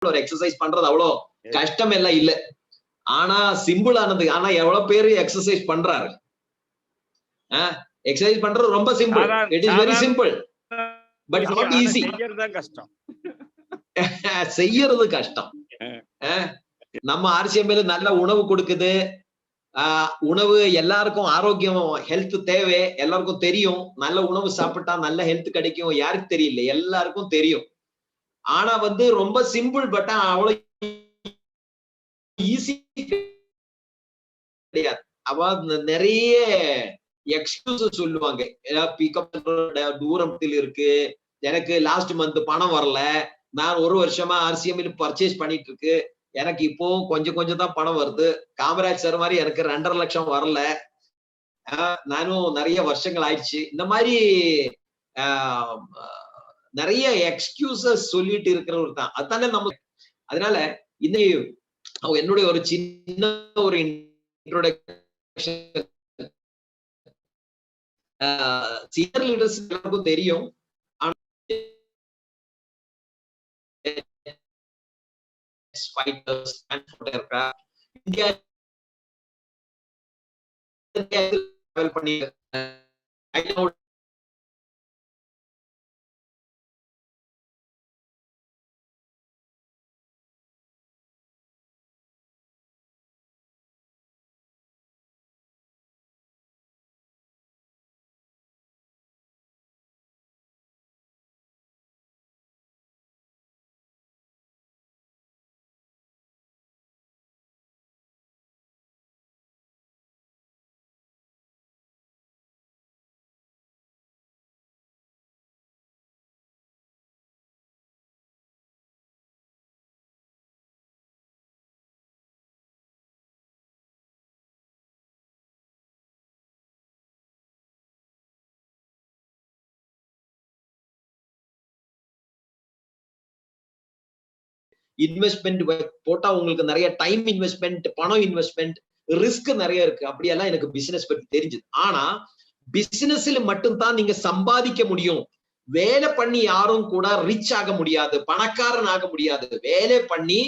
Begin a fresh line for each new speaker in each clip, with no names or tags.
ஒரு எக்ஸசைஸ் பண்றது அவ்வளோ கஷ்டம் எல்லாம் இல்ல. ஆனா சிம்பிள் ஆனது. ஆனா எவ்வளவு பேரு எக்ஸசைஸ் பண்றாரு? எக்ஸசைஸ் பண்றது ரொம்ப simple. It is very simple. But not easy. செய்யறது கஷ்டம். நம்ம ஆர்சிஎம்ல நல்ல உணவு கொடுக்குது. உணவு எல்லாருக்கும் ஆரோக்கியம், ஹெல்த் தேவை, எல்லாருக்கும் தெரியும். நல்ல உணவு சாப்பிட்டா நல்ல ஹெல்த் கிடைக்கும். யாருக்கு தெரியல? எல்லாருக்கும் தெரியும். ஆனா வந்து ரொம்ப சிம்பிள். பட் அவ்வளவு ஈஸி கிடையாது. அவ நிறைய எக்ஸ்கியூஸ் சொல்லுவாங்க. பிக்கப் தூரத்தில் இருக்கு, எனக்கு லாஸ்ட் மந்த் பணம் வரல, நான் ஒரு வருஷமா ஆர்சிஎம்ல பர்ச்சேஸ் பண்ணிட்டு இருக்கு, எனக்கு இப்போ கொஞ்சம் தான் பணம் வருது, காமராஜ் சார் மாதிரி எனக்கு 2.5 லட்சம் வரல, நானும் நிறைய வருஷங்கள் ஆயிடுச்சு. இந்த மாதிரி நிறைய எக்ஸ்கியூசஸ் சொல்லிட்டு இருக்கிறவர் தான். அதுதானே நம்ம. அதனால என்னுடைய ஒரு சின்ன ஒரு இன்ட்ரோடக்ஷன். சீனியர் லீடர்ஸ் எல்லாருக்கும் தெரியும். இந்தியா பண்ணி இன்வெஸ்ட்மெண்ட் போட்டா உங்களுக்கு நிறைய டைம் இன்வெஸ்ட்மெண்ட், பணம் இன்வெஸ்ட்மெண்ட், ரிஸ்க் நிறைய இருக்கு. அப்படியெல்லாம் எனக்கு பிசினஸ் பத்தி தெரிஞ்சது. ஆனா பிசினஸ்ல மட்டும்தான் நீங்க சம்பாதிக்க முடியும். வேலை பண்ணி யாரும் கூட ரிச் ஆக முடியாது, பணக்காரன் ஆக முடியாது. வேலை பண்ணி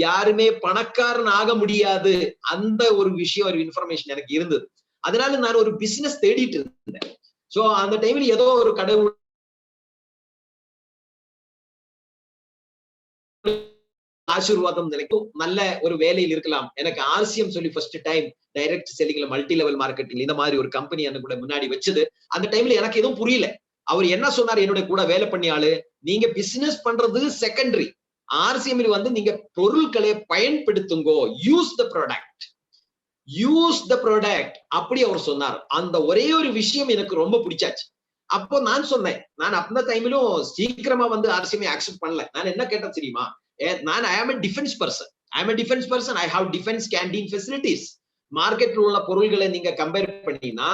யாருமே பணக்காரன் ஆக முடியாது. அந்த ஒரு விஷயம், ஒரு இன்ஃபர்மேஷன் எனக்கு இருந்தது. அதனால நான் ஒரு பிசினஸ் தேடிட்டு இருந்தேன். சோ அந்த டைம்ல ஏதோ ஒரு கடவுள் ஆசீர்வாதம் நினைக்கும், நல்ல ஒரு வேலையில் இருக்கலாம். எனக்கு ஆர்சிஎம் சொல்லி ஃபர்ஸ்ட் டைம் டைரக்ட் செல்லிங்ல மல்டி லெவல் மார்க்கெட்டிங் இந்த மாதிரி ஒரு கம்பெனி எனக்கு கூட முன்னாடி வச்சது. அந்த டைம்ல எனக்கு எதுவும் புரியல. அவர் என்ன சொன்னார், என்னோட கூட வேலை பண்ணி ஆளு, நீங்க பிசினஸ் பண்றது செகண்டரி, ஆர்சிஎம்ல வந்து நீங்க பொருட்களை பயன்படுத்துங்கோ, use the product, use the product, அப்படி அவர் சொன்னார். அந்த ஒரே ஒரு விஷயம் எனக்கு ரொம்ப பிடிச்சாச்சு. அப்போ நான் சொன்னேன், நான் அந்த டைம்லும் சீக்கிரமா வந்து ஆர்சிஎம் அக்செப்ட் பண்ணல. நான் என்ன கேட்டேன் தெரியுமா, நான் ஐ ஆம் a defense person, I am a defense person, I have defense canteen facilities. மார்க்கெட்ல உள்ள பொருள்களை நீங்க கம்பேர் பண்ணீங்கன்னா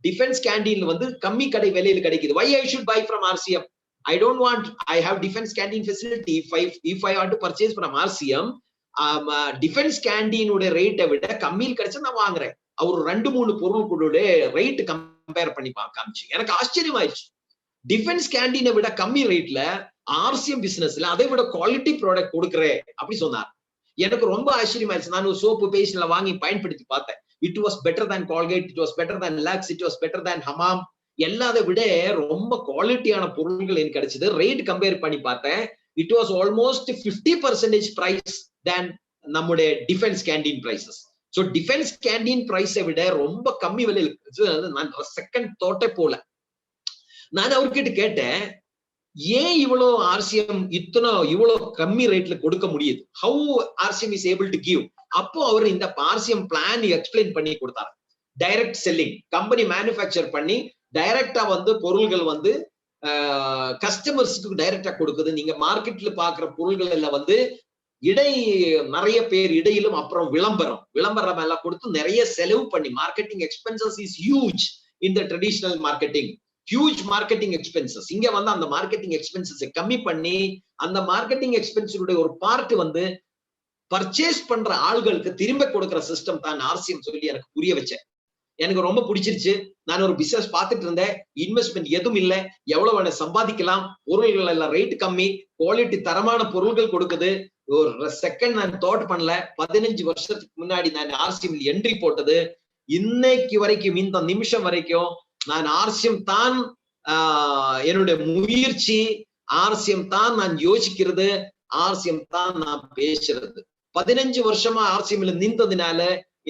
டிஃபென்ஸ் கேண்டீன்ல வந்து கம்மி கடை விலையில கிடைக்குது. why I should buy from RCM? I don't want, I have defense canteen facility. If I want to purchase from RCM, defence canteen உடைய ரேட்டை விட கம்மியில் கிடைச்சா நான் வாங்குறேன். அவர் 2-3 பொருட்களுடைய ரேட் கம்பேர் பண்ணி காமிச்சு எனக்கு ஆச்சரியமாயிடுச்சு. டிஃபென்ஸ் கேண்டீனை விட கம்மி ரேட்ல ஆர்சிஎம் பிசினஸ்ல அதை விட குவாலிட்டி ப்ராடக்ட் கொடுக்குறேன் அப்படி சொன்னார். எனக்கு ரொம்ப ஆச்சரியமாயிடுச்சு. நான் ஒரு சோப்பு பேஸ்ட்ல வாங்கி பயன்படுத்தி பார்த்தேன். It was better than Colgate, it was better than Lux, it was better than Hamam. எல்லாதை விட ரொம்ப குவாலிட்டியான பொருட்கள் எனக்கு கிடைச்சது. ரேட் கம்பேர் பண்ணி பார்த்தேன். It was almost 50% price than நம்முடைய defence canteen prices. So defence canteen பிரைஸை விட ரொம்ப கம்மி விலையில் நான் செகண்ட் தோட்டே போல. நான் அவர்கிட்ட கேட்டேன், ஏன் இவ்வளவு ஆர்சிஎம் இவ்வளவு கம்மி ரேட்ல கொடுக்க முடியுது? How RCM is able to give? அப்போ அவர் இந்த ஆர்சிஎம் பிளான் எக்ஸ்பிளைன் பண்ணி கொடுத்தாரு. டைரக்ட் செல்லிங், கம்பெனி மேனுஃபேக்சர் பண்ணி டைரக்டா வந்து பொருள்கள் வந்து கஸ்டமர்ஸ்க்கு டைரக்டா கொடுக்குது. நீங்க மார்க்கெட்ல பாக்குற பொருள்கள் எல்லாம் வந்து நிறைய பேர் இடையிலும், அப்புறம் விளம்பரம் எல்லாம் கொடுத்து நிறைய செலவு பண்ணி, marketing expenses is huge in the traditional marketing, huge marketing expenses. இங்க வந்து அந்த மார்க்கெட்டிங் எக்ஸ்பென்சஸ் கம்மி பண்ணி அந்த மார்க்கெட்டிங் எக்ஸ்பென்சினுடைய ஒரு பார்ட் வந்து பர்ச்சேஸ் பண்ற ஆள்களுக்கு திரும்ப கொடுக்கிற சிஸ்டம் தான் ஆர்சிஎம் சொல்லி எனக்கு புரிய வச்சேன். எனக்கு ரொம்ப பிடிச்சிருச்சு. நான் ஒரு பிசினஸ் பார்த்துட்டு இருந்தேன், இன்வெஸ்ட்மெண்ட் எதுவும் இல்லை, எவ்வளவு வேணா சம்பாதிக்கலாம், பொருள்கள் எல்லாம் ரேட் கம்மி, குவாலிட்டி தரமான பொருள்கள் கொடுக்குது, ஒரு செகண்ட் நான் தாட் பண்ணல. 15 வருஷத்துக்கு முன்னாடி நான் ஆர்சிஎம் என்ட்ரி போட்டது, இன்னைக்கு வரைக்கும் இந்த நிமிஷம் வரைக்கும் நான் ஆர்சிஎம் தான் என்னுடைய முயற்சி, ஆர்சிஎம் தான் நான் யோசிக்கிறது, ஆர்சிஎம் தான் நான் பேசுறது. 15 வருஷமா ஆர்சிஎம்ல நின்றதுனால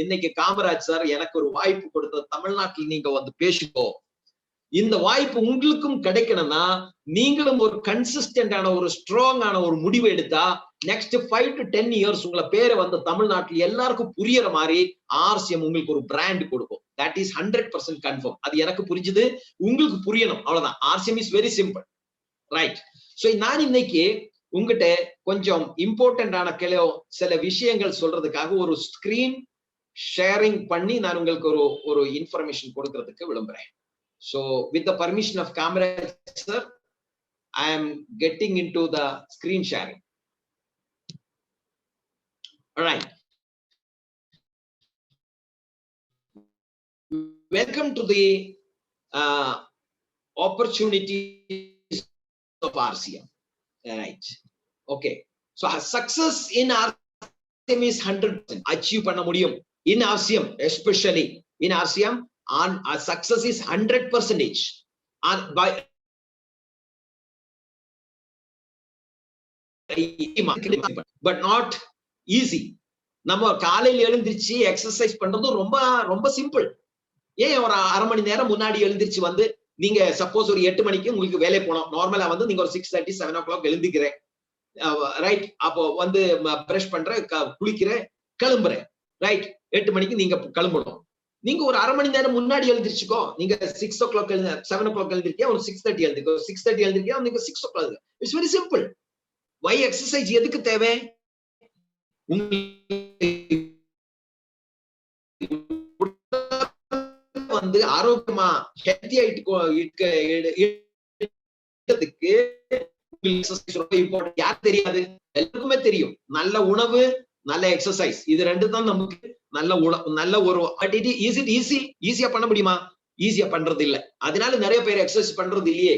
இன்னைக்கு காமராஜ் சார் எனக்கு ஒரு வாய்ப்பு கொடுத்த, தமிழ்நாட்டில் நீங்க வந்து பேசுங்கோ. இந்த வாய்ப்பு உங்களுக்கும் கிடைக்கணும்னா நீங்களும் ஒரு கன்சிஸ்டன்டான ஒரு ஸ்ட்ராங்கான ஒரு முடிவு எடுத்தா நெக்ஸ்ட் 5 to 10 இயர்ஸ் உங்களை பேரை வந்து தமிழ்நாட்டில் எல்லாருக்கும் புரியற மாதிரி ஆர்சிஎம் உங்களுக்கு ஒரு பிராண்ட் கொடுக்கும். That is 100% confirm. அது எனக்கு புரிஞ்சது, உங்களுக்கு புரியணும், அவ்வளவுதான். RCM is very simple, right? So நான் இன்னைக்கு உங்ககிட்ட கொஞ்சம் இம்பார்ட்டன்டான சில விஷயங்கள் சொல்றதுக்காக ஒரு ஸ்கிரீன் ஷேரிங் பண்ணி நான் உங்களுக்கு ஒரு இன்ஃபர்மேஷன் கொடுக்கறதுக்கு விரும்புறேன். So with the permission of Kamaraj sir, I am getting into the screen sharing. All right. Welcome to the opportunities of RCM. All right. Okay. So success in RCM is 100%. Achieve panna mudiyum. In RCM, especially in RCM, on success is 100%. By but not easy. நம்ம காலையில் எழுந்திருச்சு exercise பண்றது ரொம்ப ரொம்ப simple. ஏன் ஒரு அரை மணி நேரம் முன்னாடி எழுந்திருச்சு வந்து நீங்க சப்போஸ் ஒரு 8 மணிக்கு உங்களுக்கு வேலை போனோம், நார்மலா வந்து நீங்க ஒரு 6:30 7 o'clock எழுந்திக்கிறேன், ரைட்? அப்போ வந்து பிரஷ் பண்ற, குளிக்கிறேன், கிளம்புறேன், ரைட்? 8 மணிக்கு நீங்க கிளம்பணும். நீங்க ஒரு அரை மணி நேரம் முன்னாடி எழுந்திருச்சுக்கோ. நீங்க 6 o'clock 7 o'clock எழுந்திருக்கீங்க, ஒரு 6:30 எழுந்திருக்கோ, 6:30 எழுந்திருக்கீங்க, நீங்க 6 o'clock. It's very simple. Why exercise எதுக்கு தேவை? வந்து ஆரோக்கியமா ஹெல்த்தியா இருக்கிறதுக்கு ரொம்ப இம்பார்ட்டன்ட். யார் தெரியாது? எல்லாருக்குமே தெரியும். நல்ல உணவு, நல்ல எக்ஸசைஸ், இது ரெண்டு தான் நமக்கு நல்ல ஒரு ஈஸியா பண்ண முடியுமா? ஈஸியா பண்றது இல்ல. அதனால நிறைய பேர் எக்ஸசைஸ் பண்றது இல்லையே.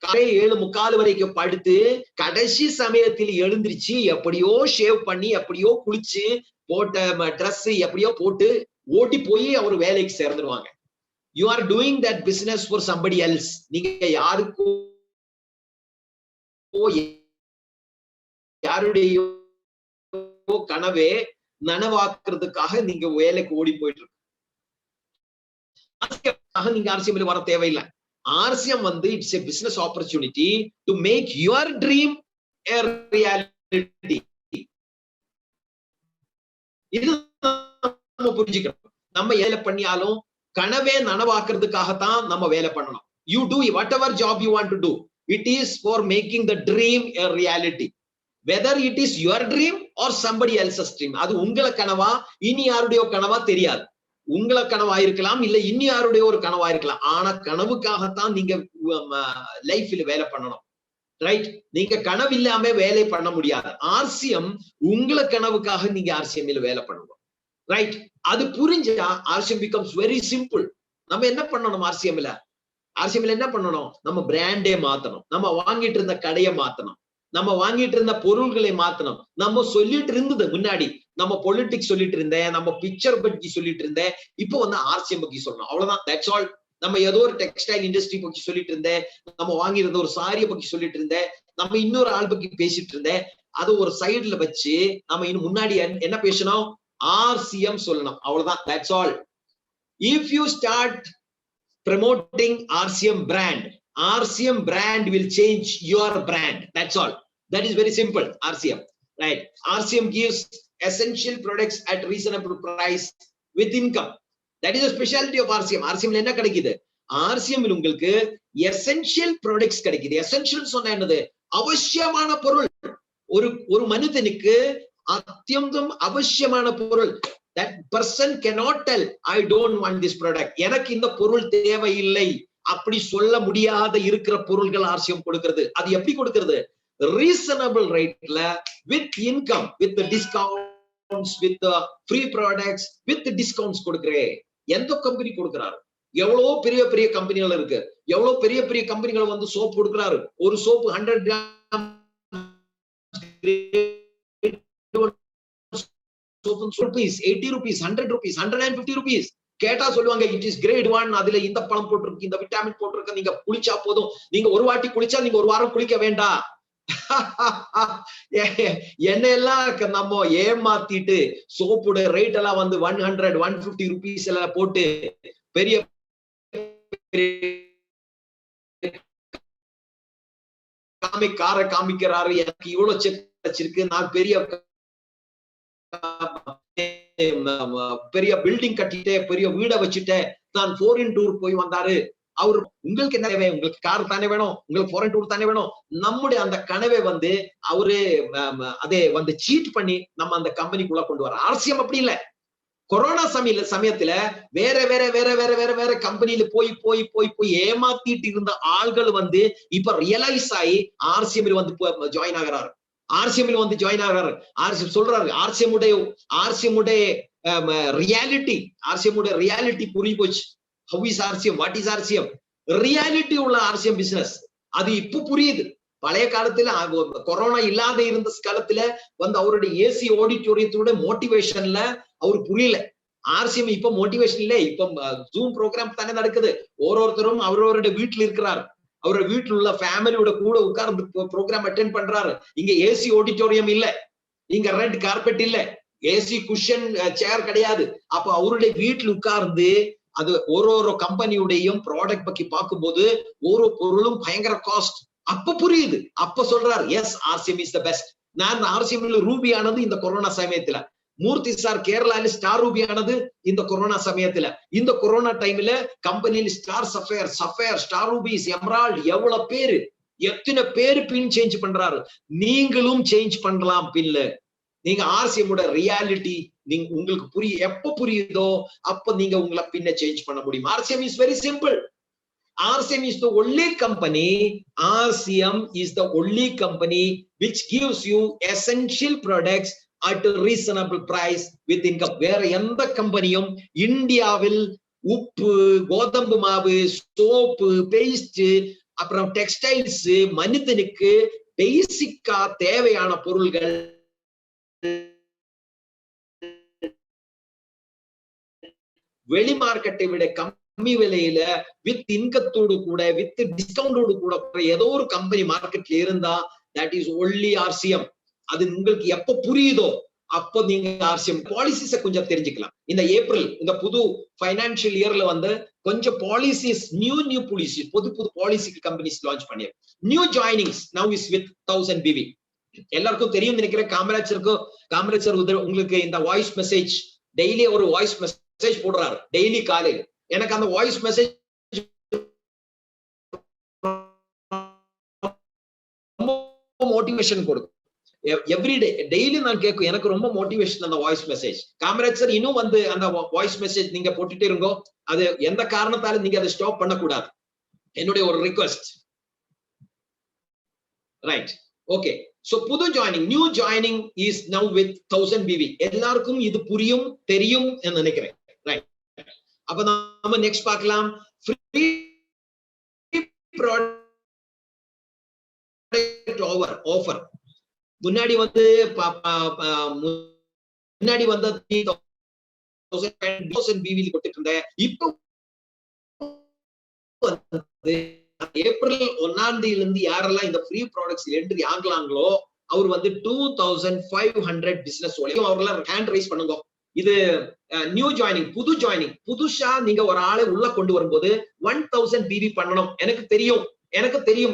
காலை 7:45 வரைக்கும் படுத்து கடைசி சமயத்தில் எழுந்திருச்சு எப்படியோ ஷேவ் பண்ணி எப்படியோ குளிச்சு போட்ட ட்ரெஸ் எப்படியோ போட்டு ஓட்டி போய் அவர் வேலைக்கு சேர்ந்துருவாங்க. You are doing that business for somebody else. நீங்க யாருடைய கனவே நனவாக்குறதுக்காக நீங்க வேலைக்கு ஓடி போயிட்டு இருக்கு. நீங்க ஆர்சிஎம்ல வர தேவையில்லை. ஆர்சிஎம் வந்து it's a business opportunity to make your dream a reality. இது நம்ம புரிஞ்சுக்கணும். நம்ம வேலை பண்ணியாலும் கனவே நனவாக்குறதுக்காகத்தான் நம்ம வேலை பண்ணணும். You do whatever job you want to do. It is for making the dream a reality. Whether it is your dream or somebody else's dream. அது உங்கள கனவா இனி யாருடைய கனவா தெரியாது. உங்கள கனவா இருக்கலாம், இல்ல இனி யாருடைய ஒரு கனவா இருக்கலாம். ஆனா கனவுக்காகத்தான் நீங்க லைஃப்ல வேலை பண்ணணும், ரைட்? நீங்க கனவு இல்லாம வேலை பண்ண முடியாது. ஆர்சிஎம் உங்கள கனவுக்காக நீங்க ஆர்சிஎம்ல வேலை பண்ணணும், ரைட்? அது புரிஞ்சா ஆர்சிஎம் becomes very simple. நம்ம என்ன பண்ணணும்? ஆர்சிஎம்ல என்ன பண்ணணும்? நம்ம பிராண்டே மாத்தணும். நம்ம வாங்கிட்டு இருந்த கடையை மாத்தணும். நம்ம வாங்கிட்டு இருந்த பொருள்களை மாத்தணும். நம்ம சொல்லிட்டு இருந்தது முன்னாடி நம்ம பொலிட்டிக்ஸ் சொல்லிட்டு இருந்தேன், நம்ம பிக்சர் பத்தி சொல்லிட்டு இருந்தேன், இப்போ வந்து ஆர்சிஎம் பத்தி சொல்லணும், அவ்வளவுதான். That's all. நம்ம ஏதோ ஒரு டெக்ஸ்டைல் இண்டஸ்ட்ரி பத்தி சொல்லிட்டு இருந்தேன், நம்ம வாங்கியிருந்த ஒரு சாரிய பத்தி சொல்லிட்டு இருந்தேன், நம்ம இன்னொரு ஆள் பத்தி பேசிட்டு இருந்தேன். அது ஒரு சைடுல வச்சு நம்ம இன்னும் முன்னாடி என்ன பேசணும்? ஆர்சிஎம் சொல்லணும், அவ்வளவுதான். That's all. If you start promoting RCM brand, RCM brand will change your brand. That's all. That is very simple. RCM, right? RCM gives essential products at reasonable price with income. That is a specialty of RCM. RCM ல என்ன கிடைக்குது? RCM ல உங்களுக்கு essential products கிடைக்குது. essential சொன்னா என்னது? அவசியமான பொருள். ஒரு மனிதனுக்கு அத்தியந்தம் அவசியமான பொருள். That person cannot tell I don't want this product. எனக்கு இந்த பொருள் தேவையில்லை அப்படி சொல்ல முடியாத இருக்கிற பொருள்கள் ஆர்சிஎம் கொடுக்கிறது. அது எப்படி கொடுக்கிறது? ரீசனபிள் ரேட்ல, with income, with discounts, with free products, with discounts கொடுக்கிறேன். எந்த கம்பெனி கொடுக்கிறாரு? எவ்வளவோ பெரிய பெரிய கம்பெனிகள் இருக்கு. எவ்வளவு பெரிய பெரிய கம்பெனிகள் வந்து சோப் கொடுக்குறாரு. ஒரு soap 100 gram rupees, 80 rupees, 100 rupees, 150 rupees. கேட்டா சொல்லுவாங்க இட் இஸ் கிரேட் 1, அதுல இந்த பழம் போட்டிருக்கு, இந்த விட்டமின் போட்டிருக்கு, நீங்க குளிச்சா போதும், நீங்க ஒரு வாட்டி குளிச்சா நீங்க ஒரு வாரம் குளிக்க வேண்டாம். என்னெல்லாம் நம்ம ஏமாத்திட்டு சோப்புட ரேட் எல்லாம் வந்து 100, 150 rupees எல்லாம் போட்டு பெரிய காமிக்கிறாரு. எனக்கு இவ்வளவு செக் வச்சிருக்கு, நான் பெரிய பில்டிங் கட்டிட்டேன், பெரிய வீட வச்சுட்டேன், நான் ஃபாரின் டூர் போய் வந்தாரு. அவரு உங்களுக்கு என்ன தேவை? உங்களுக்கு கார் தானே வேணும், உங்களுக்கு ஃபாரின் டூர் தானே வேணும். நம்முடைய அந்த கனவை வந்து அவரு அதே வந்து சீட் பண்ணி நம்ம அந்த கம்பெனிக்குள்ள கொண்டு வர. ஆர்சிஎம் அப்படி இல்ல. கொரோனா சமயத்துல வேற வேற வேற வேற வேற வேற கம்பெனில போய் போய் போய் போய் ஏமாத்திட்டு இருந்த ஆள்கள் வந்து இப்ப ரியலைஸ் ஆகி ஆர்சிஎம் வந்து ஜாயின் ஆகிறாரு. ஆர்சிஎம் வந்து ஜாயின் ஆகிறாரு. ஆர்சிஎம் சொல்றாரு, ஆர்சிஎம் உடைய ரியாலிட்டி புரிய போச்சு. How is RCM, what is RCM, reality உள்ள ஆர்சிஎம் பிசினஸ் அது இப்ப புரியுது. பழைய காலத்துல கொரோனா இல்லாத இருந்த காலத்துல வந்து அவருடைய ஏசி ஆடிட்டோரியத்தோட மோட்டிவேஷன்ல அவரு புரியல. ஆர்சிஎம் இப்ப மோட்டிவேஷன் இல்ல, இப்ப ஜூம் ப்ரோக்ராம் தானே நடக்குது. ஒவ்வொருத்தரும் அவரவருடைய வீட்டுல இருக்கிறார், அவரோட வீட்டுல உள்ள ஃபேமிலியோட கூட உட்கார்ந்து ப்ரோக்ராம் அட்டென்ட் பண்றாரு. இங்க ஏசி ஆடிட்டோரியம் இல்ல, இங்க ரெட் கார்பெட் இல்ல, ஏசி குஷன் சேர் கிடையாது. அப்ப அவருடைய வீட்டுல உட்கார்ந்து அது ஒரு கம்பெனியுடையும் ப்ராடக்ட் பத்தி பார்க்கும்போது ஒரு பொருளும் பயங்கர காஸ்ட். அப்ப புரியுது, அப்ப சொல்றாரு yes RCM is the best. நான் ஆர்சிஎம் ரூபி ஆனது இந்த கொரோனா சமயத்துல, மூர்த்தி சார் கேரளால ஸ்டார் ரூபி ஆனது இந்த கொரோனா சமயத்துல. இந்த கொரோனா டைம்ல கம்பெனியில star sapphire, star rubies, emerald, எவ்வளவு பேரு, எத்தனை பேரு பின் சேஞ்ச் பண்றாரு. நீங்களும் சேஞ்ச் பண்ணலாம் பின்ல. நீங்க ஆர்சிஎம் ரியாலிட்டி நீங்க உங்களுக்கு எப்ப புரியுதோ அப்ப நீங்க உங்களை பின்ன சேஞ்ச் பண்ண முடியும். RCM is very simple. RCM is the only company. RCM is the only company which gives you essential products at a reasonable price with income. வேற எந்த கம்பெனியும் இந்தியாவில் உப்பு, கோதம்பு மாவு, சோப்பு, பேஸ்ட், அப்புறம் டெக்ஸ்டைல்ஸ், மனிதனுக்கு பேசிக்கா தேவையான பொருள்கள் வெளி மார்க்கெட்டை விட கம்மி விலையில வித் இன்கத்தோடு கூட வித் டிஸ்கவுண்டோடு கூட ஏதோ ஒரு கம்பெனி மார்க்கெட்ல இருந்தா தட் இஸ் ஒன்லி ஆர்சிஎம். அது உங்களுக்கு எப்ப புரியுதோ அப்போ நீங்க ஆர்சிஎம் பாலிசிஸ கொஞ்சம் தெரிஞ்சுக்கலாம். இந்த ஏப்ரல் இந்த புது பைனான்சியல் இயர்ல வந்து கொஞ்சம் பாலிசிஸ், நியூ பாலிசி, புது பாலிசி கம்பெனிஸ் லான்ச் பண்ணிரு. New joinings now is with 1000 BV. எல்லாருக்கும் தெரியும் நினைக்கிறேன். காமராஜர் உங்களுக்கு இந்த வாய்ஸ் மெசேஜ் டெய்லி ஒரு வாய்ஸ் மெசேஜ் போடுறாரு டெய்லி காலையில். எனக்கு அந்த வாய்ஸ் மெசேஜ் மோட்டிவேஷன் கொடுக்கும். எவ்ரிடே டெய்லி நான் கேட்கும், எனக்கு ரொம்ப மோட்டிவேஷன் அந்த வாய்ஸ் மெசேஜ். காமராஜ் சார் இன்னும் வந்து அந்த வாய்ஸ் மெசேஜ் நீங்க போட்டுட்டே இருங்கோ. அது எந்த காரணத்தாலும் நீங்க அதை ஸ்டாப் பண்ணக்கூடாது, என்னுடைய ஒரு ரிக்வெஸ்ட். Right, okay. சோ புது joining, new joining is now with 1000 BV. எல்லாருக்கும் இது புரியும், தெரியும் என்று நினைக்கிறேன். ரைட், அப்ப நாம நெக்ஸ்ட் பார்க்கலாம். Free product offer. முன்னாடி வந்து 3000 BV கொடுத்துட்டு இருந்தேன். இப்போ ஏப்ரல் 1ஆம் தேதியிலிருந்து யாரெல்லாம் இந்த ஃப்ரீ ப்ராடக்ட்ஸ் என்ட்ரி ஆகலாங்களோ அவர் வந்து 2500 பிசினஸ் அவர்களாம் ஹேண்ட் ரைஸ் பண்ணுங்க. இது நியூ ஜாயினிங், புது ஜாயினிங். புதுசா நீங்க ஒரு ஆளை உள்ள கொண்டு வரும்போது 1000 BV பண்ணணும். எனக்கு தெரியும்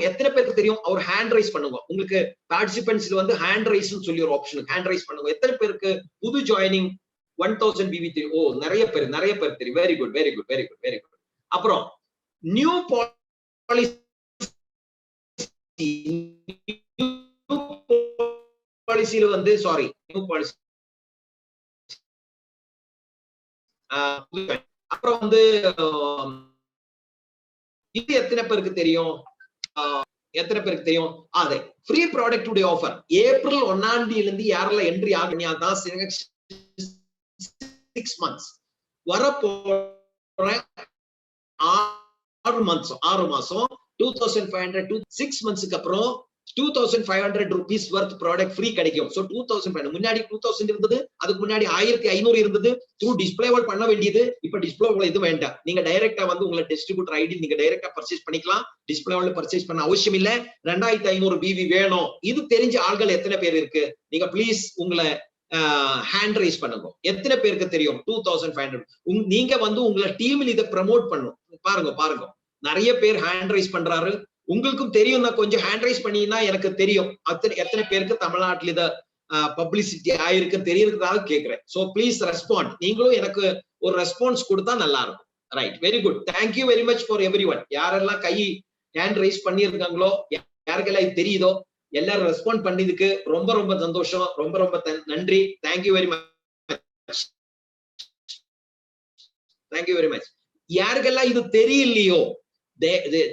எத்தனை பேருக்கு தெரியும். அவர் ஹேண்ட் ரைஸ் பண்ணுங்க. உங்களுக்கு பார்ட்டிசிபென்ட்ஸ்ல வந்து ஹேண்ட் ரைஸ் சொல்லி ஒரு ஆப்ஷன், ஹேண்ட் ரைஸ் பண்ணுங்க. எத்தனை பேருக்கு புது ஜாயினிங் 1000 BV தெரியும்? ஓ, நிறைய பேர் தெரியும். Very good. அப்புறம் நியூ பாலிசியில வந்து நியூ பாலிசி. அப்புறம் வந்து இது எத்தனை பேருக்கு தெரியும்? அதே ஃப்ரீ ப்ராடக்ட் உடைய ஆஃபர் ஏப்ரல் 1ஆம் தேதியிலிருந்து யாரெல்லாம் என்ட்ரி ஆகுனியா தான் 6 months வரப்போற 6 மாசம் 2500 to 6 monthsக்கு அப்புறம் 2500 rupees worth product free கிடைக்கும். So 2500 முன்னாடி 2000 இருந்தது, அதுக்கு முன்னாடி 1500 இருந்தது. த்ரூ டிஸ்ப்ளே வால் பண்ண வேண்டியது, இப்ப டிஸ்ப்ளே வால் இது வேண்டாம். நீங்க டைரக்டா வந்து உங்க டிஸ்ட்ரிபியூட்டர் ஐடி நீங்க டைரக்டா பர்ச்சேஸ் பண்ணிக்கலாம். டிஸ்ப்ளே வால் பர்ச்சேஸ் பண்ண அவசியம் இல்ல. 2500 BV வேணும். இது தெரிஞ்ச ஆட்கள் எத்தனை பேர் இருக்கு? நீங்க ப்ளீஸ் உங்களை ஹேண்ட் ரைஸ் பண்ணுங்க. எத்தனை பேருக்கு தெரியும் 2500? நீங்க வந்து உங்களை டீமில் இதை ப்ரமோட் பண்ணும். பாருங்க நிறைய பேர் ஹேண்ட் ரைஸ் பண்றாரு. உங்களுக்கும் தெரியும், நான் கொஞ்சம் ஹேண்ட் ரைஸ் பண்ணீங்கன்னா எனக்கு தெரியும் எத்தனை பேருக்கு தமிழ்நாட்டில் இத பப்ளிசிட்டி ஆயிருக்கு தெரியறதுக்காக கேட்கிறேன். So please respond. நீங்களும் எனக்கு ஒரு ரெஸ்பான்ஸ் கொடுத்தா நல்லா இருக்கும். Right, very good. Thank you very much for everyone. யாரெல்லாம் கை ஹேண்ட் ரைஸ் பண்ணியிருக்காங்களோ, யாருக்கெல்லாம் இது தெரியுதோ, எல்லாரும் ரெஸ்பாண்ட் பண்ணதுக்கு ரொம்ப ரொம்ப சந்தோஷம். ரொம்ப நன்றி. Thank you very much. Thank you very much. யாருக்கெல்லாம் இது தெரியலையோ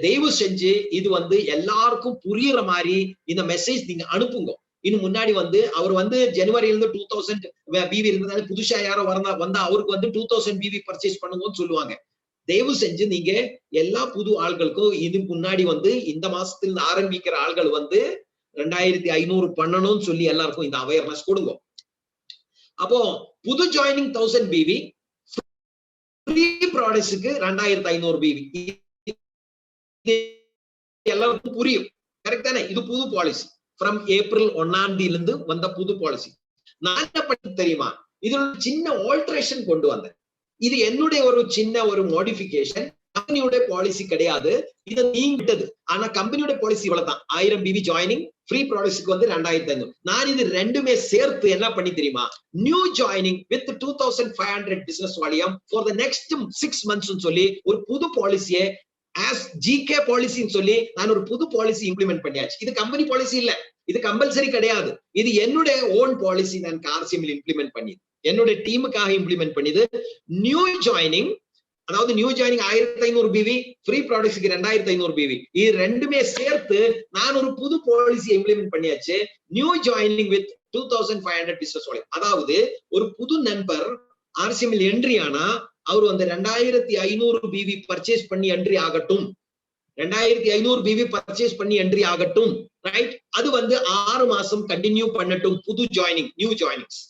தயவு செஞ்சு இது வந்து எல்லாருக்கும் புரியுற மாதிரி இந்த மெசேஜ் நீங்க அனுப்புங்க. இன்னும் முன்னாடி வந்து அவர் வந்து ஜனவரியில இருந்து 2000 BV இருந்ததால புதுசா யாரோ வந்தா அவருக்கு வந்து 2000 BV பர்ச்சேஸ் பண்ணுங்கன்னு சொல்லுவாங்க. தயவு செஞ்சு நீங்க எல்லா புது ஆள்களுக்கும் இதுக்கு முன்னாடி வந்து இந்த மாசத்துல ஆரம்பிக்கிற ஆள்கள் வந்து 2500 பண்ணணும்னு சொல்லி எல்லாருக்கும் இந்த அவேர்னஸ் கொடுங்க. அப்போ புது ஜாயினிங் 1000 BV, ஃப்ரீ ப்ராடக்ட்ஸ்க்கு 2500 BV. எல்லாருக்கும் புரியும், கரெக்ட் தானே? இது புது பாலிசி. ஃப்ரம் ஏப்ரல் 1ஆம் தேதியிலிருந்து வந்த புது பாலிசி. நான் என்ன பண்ண தெரியுமா, இதுல சின்ன ஆல்டரேஷன் கொண்டு வந்தேன். இது என்னுடைய ஒரு சின்ன ஒரு மாடிஃபிகேஷன். கம்பெனியோட பாலிசி கிடையாது, இதை நீங்க விட்டது. ஆனா கம்பெனியோட பாலிசி இவ்வளவுதான். 1000 BV ஜாயினிங், ஃப்ரீ ப்ராடக்ட்ஸ்க்கு வந்து 2500. நான் இது ரெண்டுமே சேர்த்து என்ன பண்ணி தெரியுமா, new joining with 2500 business volume for the next 6 months சொல்லி ஒரு புது பாலிசியை ஆஸ் ஜிகே பாலிசின்னு சொல்லி நான் ஒரு புது பாலிசி இம்ப்ளிமெண்ட் பண்ணியாச்சு. இது கம்பெனி பாலிசி இல்ல, இது கம்பல்சரி கிடையாது. இது என்னுடைய ஓன் பாலிசி. நான் கார்சிஎம்ல இம்ப்ளிமெண்ட் பண்ணி என்னுடைய டீமுக்காக இம்ப்ளிமெண்ட் பண்ணிது. நியூ ஜாயினிங், அதாவது நியூ ஜாயினிங் 1500 BV, ஃப்ரீ ப்ராடக்ட்ஸ்க்கு 2500 BV. இது ரெண்டுமே சேர்த்து நான் ஒரு புது பாலிசி இம்ப்ளிமெண்ட் பண்ணியாச்சு. New joining with 2500 business volume. அதாவது ஒரு புது நண்பர் ஆர்சிஎம்ல என்ட்ரி ஆனா அவர் வந்து 2500 BV பர்ச்சேஸ் பண்ணி என்ட்ரி ஆகட்டும். 2500 BV பர்ச்சேஸ் பண்ணி என்ட்ரி ஆகட்டும். ரைட், அது வந்து 6 மாசம் கண்டினியூ பண்ணட்டும். புது ஜாயினிங், நியூ ஜாயினிங்ஸ்.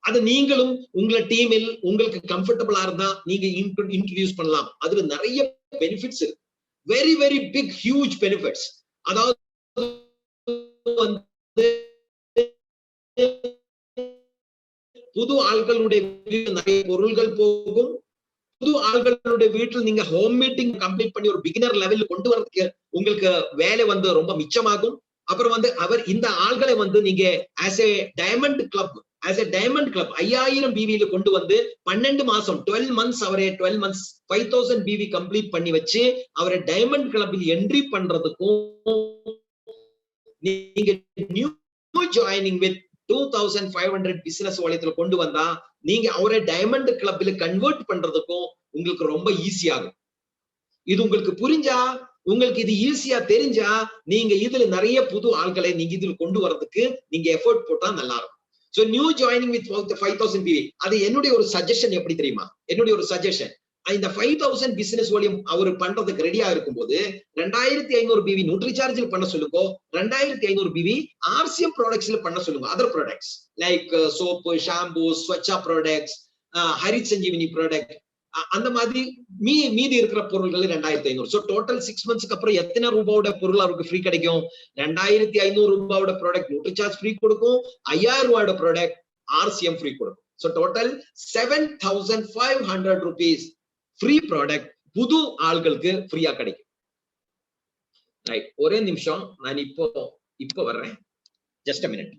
அது நீங்களும் உங்க டீமில் உங்களுக்கு கம்ஃபர்டபிளா இருந்தா நீங்க இன்ட்ரோடியூஸ் பண்ணலாம். அதுல நிறைய பெனிஃபிட்ஸ் இருக்கு. Very very big huge benefits. அதாவது புது ஆள்களுடைய வீட்டில் நிறைய பொருள்கள் போகும். புது ஆள்களுடைய வீட்டில் நீங்க ஹோம் மீட்டிங் கம்ப்ளீட் பண்ணி ஒரு பிகினர் லெவலில் கொண்டு வரதுக்கு உங்களுக்கு வேலை வந்து ரொம்ப மிச்சமாகும். அப்புறம் வந்து இந்த ஆள்களை வந்து நீங்க ஆஸ் ஏ டைமண்ட் கிளப் 5000 BVல கொண்டு வந்து 12 மாசம் 12 months அவரை 12 months 5000 BV கம்ப்ளீட் பண்ணி வச்சு அவரை டைமண்ட் கிளப்பில் என்ட்ரி பண்றதுக்கும், நீங்க நியூ ஜாயினிங் வித் 2500 பிசினஸ் வால்யூத்துல கொண்டு வந்தா நீங்க அவரை டைமண்ட் கிளப்ல கன்வெர்ட் பண்றதுக்கும் உங்களுக்கு ரொம்ப ஈஸியாகும். இது உங்களுக்கு புரிஞ்சா, உங்களுக்கு இது ஈஸியா தெரிஞ்சா, நீங்க இதுல நிறைய புது ஆட்களை நீங்க இதுல கொண்டு வரதுக்கு நீங்க எஃபோர்ட் போட்டா நல்லா இருக்கும். So new joining with 5000 BV, அது என்னுடைய ஒரு சஜஷன். எப்படி தெரியுமா, என்னுடைய ஒரு சஜஷன், இந்த 5000 பிசினஸ் வால்யூம் அவர் பண்றதுக்கு ரெடியா இருக்கும்போது 2500 BV நியூட்ரிசார்ஜில் பண்ண சொல்லுங்க, 2500 BV ஆர்சிஎம் ப்ராடக்ட்ஸ்ல பண்ண சொல்லுங்க. Other products like soap, shampoo, Swachha products, Harit Sanjeevani product, அந்த மாதிரி மீதி இருக்கிற பொருள்கள் 2500. சோ டோட்டல் 6 monthsக்கு அப்புறம் எத்தனை ரூபாயோட பொருள் அவருக்கு ஃப்ரீ கிடைக்கும்? 2500 ரூபாயோட ப்ராடக்ட் நியூட்ரிசார்ஜ் ஃப்ரீ கொடுக்கும், 5000 ரூபாயோட ப்ராடக்ட் ஆர்சிஎம் ஃப்ரீ கொடுக்கும். So total 7500 rupees free product புது ஆள்களுக்கு ஃப்ரீயா கிடைக்கும். ரைட், ஒரே நிமிஷம், நான் இப்போ வர்றேன். Just a minute.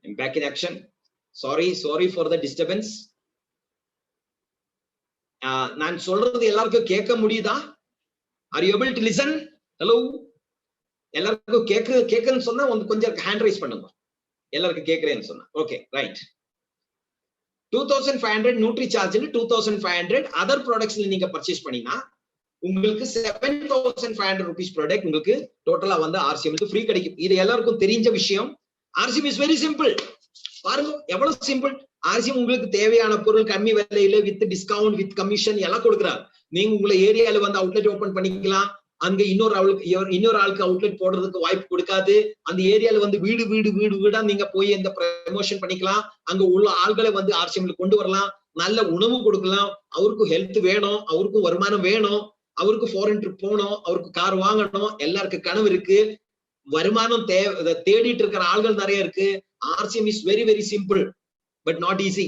I'm back in action. Sorry for the disturbance. நான் சொல்றது எல்லாருக்கும் கேட்க முடியுதா? Are you able to listen? Hello, எல்லாருக்கும் கேக்குன்னு சொன்னா கொஞ்சம் ஹேண்ட் ரைஸ் பண்ணுங்க. எல்லாருக்கும் கேக்குறேன்னு சொன்னா okay. Right, 2500 Nutricharge 2500 other ப்ராடக்ட்ஸ்ல நீங்க பர்ச்சேஸ் பண்ணினா உங்களுக்கு 7500 rupees ப்ராடக்ட் உங்களுக்கு டோட்டலா வந்து RCM க்கு ஃப்ரீ கிடைக்கும். இது எல்லாருக்கும் தெரிஞ்ச விஷயம். RCM is very simple. பாருங்க எவ்வளவு சிம்பிள். RCM உங்களுக்கு தேவையான பொருள் கம்மி விலையில வித் டிஸ்கவுண்ட் வித் கமிஷன் எல்லாம் கொடுக்குறாரு. நீங்க உங்க ஏரியால வந்து அவுட்லெட் ஓபன் பண்ணிக்கலாம். அங்க இன்னொரு ஆளுக்கு அவுட்லெட் போடுறதுக்கு வாய்ப்பு கொடுக்காது. அந்த ஏரியால வந்து வீடா நீங்க போய் இந்த ப்ரமோஷன் பண்ணிக்கலாம். அங்க உள்ள ஆள்களை வந்து RCM கொண்டு வரலாம். நல்ல உணவு கொடுக்கலாம். அவருக்கும் ஹெல்த் வேணும், அவருக்கும் வருமானம் வேணும், அவருக்கு ஃபாரின் ட்ரிப் போகணும், அவருக்கு கார் வாங்கணும், எல்லாருக்கும் கனவு இருக்கு, வருமானம் தேடிட்டு இருக்கிற ஆள்கள் நிறைய இருக்கு. RCM is very very simple but not easy.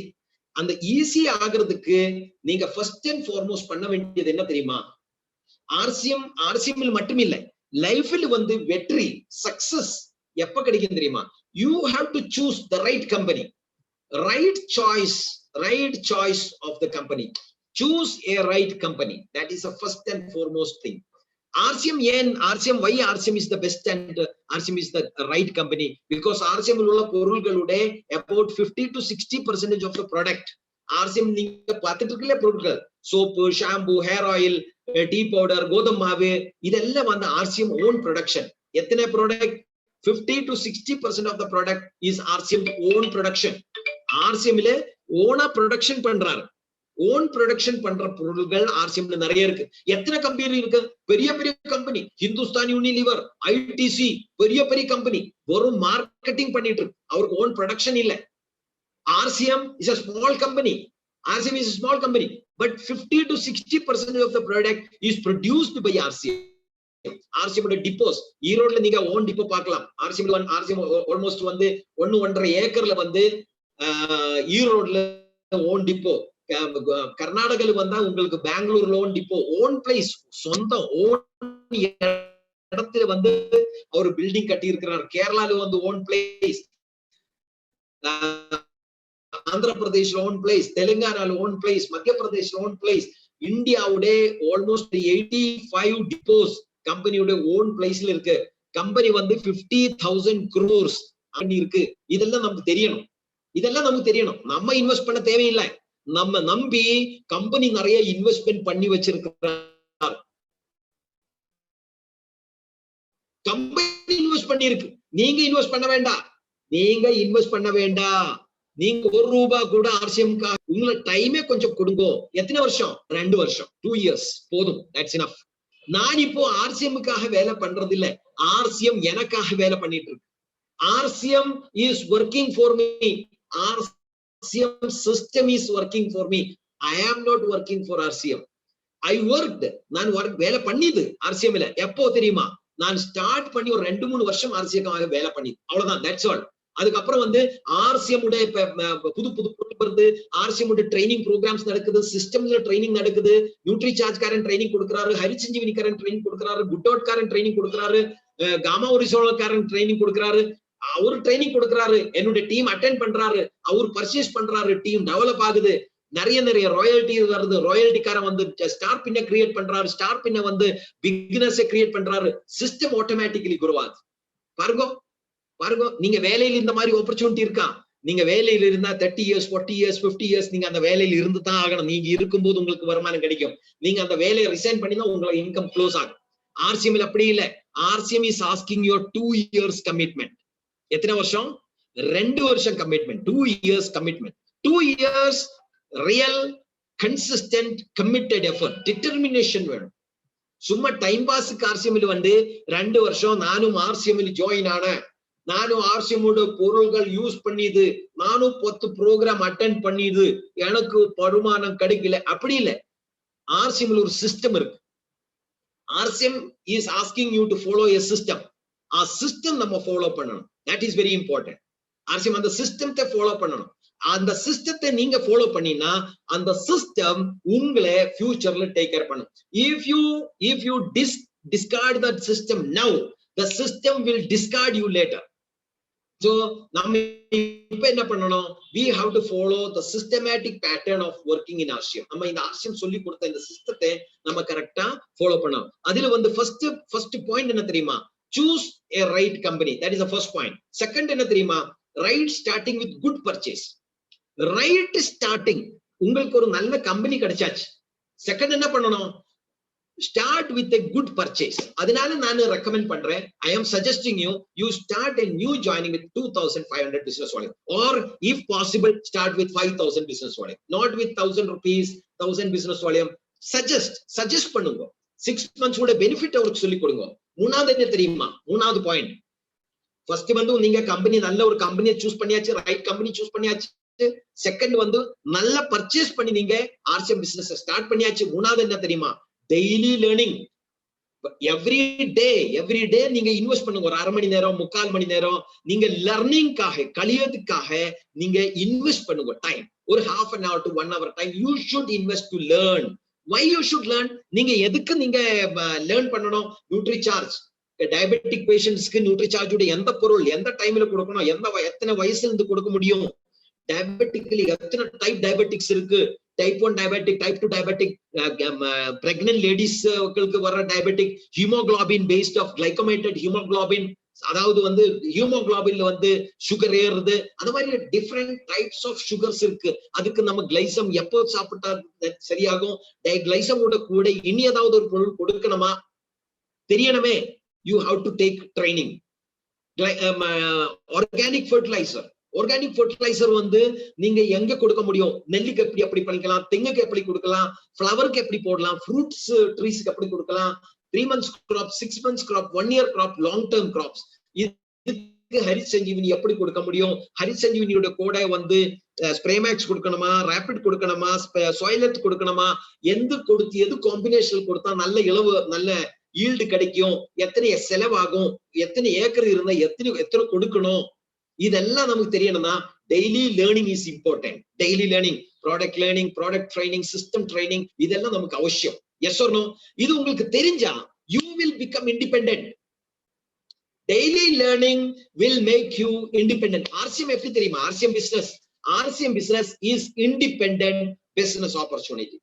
அந்த ஈஸி ஆகிறதுக்கு நீங்க ஃபர்ஸ்ட் அண்ட் ஃபார்மோஸ்ட் பண்ண வேண்டியது என்ன தெரியுமா? RCM மட்டும் இல்ல, லைஃப்ல வந்து வெற்றி சக்சஸ் எப்ப கிடைக்கும் தெரியுமா? You have to choose the right company, right choice of the company. Choose a right company. That is the first and foremost thing. why RCM is the best and RCM is the right company? Because RCM உள்ள பொருள்களுடைய about 50 to 60% of the product. RCM நீங்க பார்த்துட்டு இருக்கீங்களா பொருட்கள், soap, shampoo, hair oil, tea powder, கோதுமை மாவு, இதெல்லாம் வந்து RCM own production. எத்தனை product? 50 to 60% of the product is RCM own production. RCM ல ஓனா ப்ரொடக்ஷன் பண்றாரு. ஓன் ப்ரொடக்ஷன் பண்ற பொருட்கள் RCM நிறைய இருக்கு. எத்தனை கம்பெனி இருக்கு? பெரிய பெரிய கம்பெனி, ஹிந்துஸ்தான் யூனிலிவர், ITC, பெரிய பெரிய கம்பெனி வெறும் மார்க்கெட்டிங் பண்ணிட்டு இருக்கு, அவருக்கு ஓன் ப்ரொடக்ஷன் இல்ல. RCM is a small company. RCM is a small company, but 50 to 60% of the product is produced by RCM. RCM டிப்போஸ் ஈரோட்ல நீங்க ஓன் டிப்போ பார்க்கலாம். RCM ஆல்மோஸ்ட் வந்து 1.5 ஏக்கர்ல வந்து ஈரோட்ல ஓன் டிப்போ. கர்நாடகால வந்தா உங்களுக்கு பெங்களூர்ல ஓன் டிப்போ, ஓன் பிளேஸ், சொந்த ஓன் இடத்துல வந்து ஒரு பில்டிங் கட்டி இருக்கிறார். கேரளால வந்து ஓன் பிளேஸ், ஆந்திர பிரதேஷ்ல ஓன் பிளேஸ், தெலுங்கானால ஓன் பிளேஸ், மத்திய பிரதேஷ்ல ஓன் பிளேஸ். இந்தியாவுடைய ஆல்மோஸ்ட் 85 டிப்போஸ் கம்பெனியோட ஓன் பிளேஸ்ல இருக்கு. கம்பெனி வந்து 50,000 crores இருக்கு. இதெல்லாம் நமக்கு தெரியணும். நம்ம இன்வெஸ்ட் பண்ண தேவையில்லை. நம்ம நம்பி கம்பெனி நிறைய இன்வெஸ்ட்மெண்ட் பண்ணி வச்சிருக்கிறார். கம்பெனி இன்வெஸ்ட் பண்ணி இருக்கு, நீங்க இன்வெஸ்ட் பண்ண வேண்டாம். நீங்க ₹1 கூட RCM உங்களை டைமே கொஞ்சம் கொடுங்க. எத்தனை வருஷம்? 2 வருஷம், 2 years போதும். That's enough. நான் இப்போ RCM வேலை பண்றது இல்ல, RCM எனக்காக வேலை பண்ணிட்டு இருக்கு. RCM is working for me. RCM system is working for me. I am not working for RCM. I worked. நான் வேலை பண்ணிது RCM ல. எப்போ தெரியுமா? நான் ஸ்டார்ட் பண்ணி ஒரு 2-3 வருஷம் RCM வேலை பண்ணிது. அவ்வளவுதான், தட்ஸ் ஆல். அதுக்கப்புறம் வந்து RCM உடைய புது வருது. RCM உடைய ட்ரைனிங் ப்ரோக்ராம்ஸ் நடக்குது, சிஸ்டம்ல ட்ரைனிங் நடக்குது. நியூட்ரி சார்ஜ் காரன் ட்ரைனிங் கொடுக்குறாரு, ஹரிசஞ்சீவினி காரன் ட்ரைனிங் கொடுக்குறாரு, குட்டோட் காரன் ட்ரைனிங் கொடுக்குறாரு, காமா ஒரிசோல் காரன் ட்ரைனிங் கொடுக்குறாரு. அவரு ட்ரைனிங் கொடுக்குறாரு, என்னுடைய டீம் அட்டென்ட் பண்றாரு, அவர் பர்ச்சேஸ் பண்றாரு, டீம் டெவலப் ஆகுது, நிறைய ராயல்டி வருது. ராயல்டிக்காரன் வந்து ஸ்டார் பின்ன கிரியேட் பண்றாரு, ஸ்டார் பின்ன வந்து பிகினர்ஸ் கிரியேட் பண்றாரு. சிஸ்டம் ஆட்டோமேட்டிக்கலி குரோவாது. பாருங்க, நீங்க வேலையில இந்த மாதிரி ஆப்பர்ச்சுனிட்டி இருக்கா? நீங்க வேலையில இருந்தா 30 years, 40 years, 50 years நீங்க அந்த வேலையில இருந்து தான் ஆகணும். நீங்க இருக்கும்போது உங்களுக்கு வருமானம் கிடைக்கும். நீங்க அந்த வேலையை ரிசைன் பண்ணினா உங்களுக்கு இன்கம் க்ளோஸ் ஆகும். RCM அப்படி இல்ல. RCM is asking your 2 years commitment. எத்தனை வருஷம்? 2 வருஷம் commitment. 2 years commitment. 2 years real consistent committed effort, determination வேணும். சும்மா டைம் பாஸுக்கு RCM வந்து 2 வருஷம் நானும் RCM ஜாயின் ஆனேன், நானும் RCM பொருள்கள் யூஸ் பண்ணிது, நானும் 10 ப்ரோக்ராம் அட்டென்ட் பண்ணிது, எனக்கு வருமானம் கிடைக்கல, அப்படி இல்லை. RCM ஒரு சிஸ்டம் இருக்கு. RCM is asking you to follow a system. System நம்ம ஃபாலோ பண்ணணும். That is very important. RCM அந்த சிஸ்டத்தை ஃபாலோ பண்ணணும். அந்த சிஸ்டத்தை நீங்க ஃபாலோ பண்ணினா அந்த சிஸ்டம் உங்களை ஃபியூச்சர்ல டேக் கேர் பண்ணும். if you discard that system now, the system will discard you later. So நம்ம இப்ப என்ன பண்ணணும்? we have to follow the systematic pattern of working in RCM. நம்ம இந்த RCM சொல்லி கொடுத்த இந்த சிஸ்டத்தை நம்ம கரெக்டா ஃபாலோ பண்ணணும். அதுல வந்து ஃபர்ஸ்ட் பாயிண்ட் என்ன தெரியுமா? choose a right company. That is the first point. Second என்ன தெரியுமா? right starting with good purchase. right starting, உங்களுக்கு ஒரு நல்ல கம்பெனி கிடைச்சாச்சு. செகண்ட் என்ன பண்ணணும்? start with a good purchase. அதனால நான் recommend பண்றேன். I am suggesting you start a new joining with 2,500 business volume, or if possible start with 5,000 business volume, not with 1,000 rupees 1,000 business volume. suggest பண்ணுங்க. 6 months ஓட benefit அவருக்கு சொல்லி கொடுங்க. மூணாவது என்ன தெரியுமா? மூணாவது பாயிண்ட், ஃபர்ஸ்ட் வந்து நீங்க கம்பெனி நல்ல ஒரு கம்பெனியை சூஸ் பண்ணியாச்சு, ரைட் கம்பெனி சூஸ் பண்ணியாச்சு. செகண்ட் வந்து நல்ல பர்ச்சேஸ் பண்ணி நீங்க ஆர்சிஎம் பிசினஸ் ஸ்டார்ட் பண்ணியாச்சு. மூணாவது என்ன தெரியுமா? Daily learning. எவ்ரி டே நீங்க இன்வெஸ்ட் பண்ணுங்க. ஒரு 1/2 மணி நேரம் 3/4 மணி நேரம் நீங்க லர்னிங்காக கலியதுக்காக நீங்க இன்வெஸ்ட் பண்ணுங்க. டைம் ஒரு 1/2 an hour to 1 hour time you should invest to learn. Why you should learn? நீங்க எதுக்கு நீங்க லேர்ன் பண்ணணும்? நியூட்ரி சார்ஜ், டயபெட்டிக் பேஷண்ட்ஸ்க்கு நியூட்ரி சார்ஜ் எந்த பொருள் எந்த டைம்ல கொடுக்கணும், எத்தனை வயசுல இருந்து கொடுக்க முடியும், டயபெட்டிக்ல எத்தனை டைப் டயபெட்டிக்ஸ் இருக்கு, type 1 diabetic, type 2 diabetic, pregnant லேடிஸ்க்கு வர diabetic, haemoglobin based of glycated haemoglobin, அதாவது வந்து ஹீமோகுளோபின்ல வந்து சுகர் ஏறுது, அந்த மாதிரி டிஃபரெண்ட் டைப்ஸ் ஆஃப் சுகர்ஸ் இருக்கு. அதுக்கு நம்ம கிளைசம் எப்போ சாப்பிட்டா சரியாகும், கிளைசமோட கூட இனி ஏதாவது ஒரு பொருள் கொடுக்கணுமா தெரியணுமே. You have to take training. Organic fertiliser வந்து நீங்க எங்க கொடுக்க முடியும்? நெல்லுக்கு எப்படி அப்படி பண்ணிக்கலாம், தெங்குக்கு எப்படி கொடுக்கலாம், ஃப்ளவருக்கு எப்படி போடலாம், ஃப்ரூட்ஸ் ட்ரீஸ்க்கு எப்படி கொடுக்கலாம், 3 months crop, 6 months crop, 1 year crop, long term crops. இதுக்கு ஹரி சஞ்சீவினி எப்படி கொடுக்க முடியும்? ஹரி சஞ்சீவினியோட கூட வந்து ஸ்ப்ரேமேக்ஸ் கொடுக்கணுமா, ரேபிட் கொடுக்கணுமா, சோயிலட் கொடுக்கணுமா, எது காம்பினேஷன் கொடுத்தா நல்ல இளவு நல்ல ஈல்டு கிடைக்கும், எத்தனை செலவாகும், எத்தனை ஏக்கர் இருந்தா எத்தனை கொடுக்கணும், இதெல்லாம் நமக்கு தெரியணும்னா daily learning is important. Daily learning, product training, system training, இதெல்லாம் நமக்கு அவசியம். Yes or no? இது உங்களுக்கு தெரிஞ்சா you will become independent. Daily learning will make you independent. RCM எப்படி தெரியுமா? RCM business is independent business opportunity.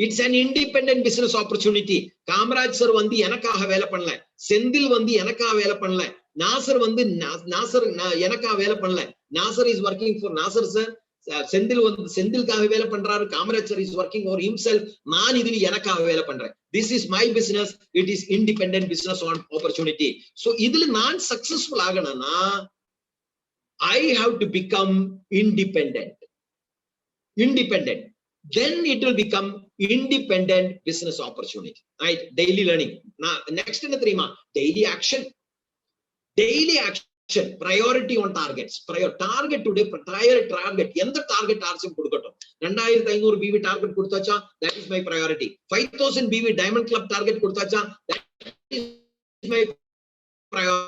It's an independent business opportunity. Kamaraj sir வந்து எனக்காக வேலை பண்ணல, செந்தில் வந்து எனக்காக வேலை பண்ணல, நாசர் வந்து எனக்காக வேலை பண்ணல. Nasar is working for Nasar sir, செந்திலுக்காக வேலை பண்றாரு, Kamaraj sir is working for himself. நான் இதுல எனக்காக வேலை பண்றேன். This is my business, it is independent business opportunity. So இதுல நான் சக்சஸ்ஃபுல் ஆகணும்னா I have to become independent. Then it will become independent business opportunity, right? Daily learning. Now next என்ன தெரியுமா? daily action, priority on targets. Target today, target எந்த target RCM கொடுக்கட்டும். 2500 BV target கொடுத்தாச்சா, that is my priority. 5000 BV diamond club target கொடுத்தாச்சா, that is my priority.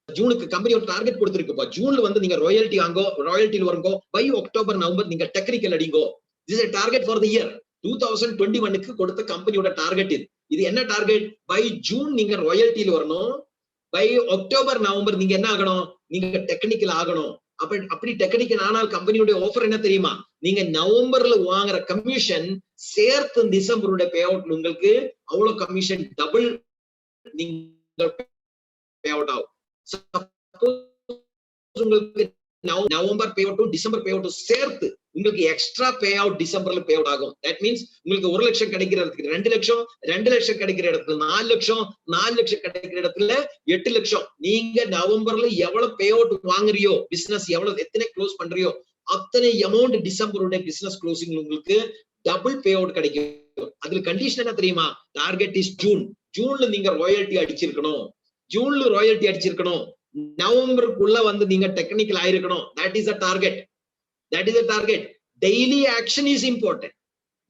ஜூனுக்கு company ஒரு target கொடுத்திருக்குப்பா. ஜூன்ல வந்து நீங்க ராயல்ட்டில வருங்கோ, பை அக்டோபர் நவம்பர் நீங்க டெக்னிக்கல் அடிங்கோ. This is target for the year 2021க்கு கொடுத்த கம்பெனியோட டார்கெட் இது. என்ன டார்கெட்? பை ஜூன் நீங்க ராயல்ட்டில வரணும், பை அக்டோபர் நவம்பர் நீங்க என்ன ஆகணும்? நீங்க டெக்னிக்கல் ஆகணும். அப்படி டெக்னிக்கல் ஆனால் கம்பெனியோட ஆஃபர் என்ன தெரியுமா? நீங்க நவம்பர்ல வாங்குற கமிஷன் சேர்த்து டிசம்பரோட பே அவுட் உங்களுக்கு அவ்வளவு கமிஷன் டபுள் நீங்க பே அவுட் ஆகும். உங்களுக்கு November pay out December pay out சேர்த்து உங்களுக்கு எக்ஸ்ட்ரா பே அவுட் டிசம்பர்ல பே அவுட் ஆகும். தட் மீன்ஸ் உங்களுக்கு 1 லட்சம் கிடைக்கிற இடத்துக்கு 2 லட்சம், 2 லட்சம் கிடைக்கிற இடத்துல 4 லட்சம், 4 லட்சம் கிடைக்கிற இடத்துல 8 லட்சம். நீங்க நவம்பர்ல எவ்வளவு பே அவுட் வாங்குறியோ, பிசினஸ் எத்தனை க்ளோஸ் பண்றியோ அத்தனை அமௌண்ட் டிசம்பருடைய பிசினஸ் க்ளோசிங் உங்களுக்கு டபுள் பே அவுட் கிடைக்கும். அதுல கண்டிஷன் என்ன தெரியுமா? டார்கெட் இஸ் ஜூன்ல நீங்க ராயல்ட்டி அடிச்சிருக்கணும், நவம்பருக்குள்ள வந்து நீங்க டெக்னிக்கல் ஆயிருக்கணும். that is a target. Daily action is important.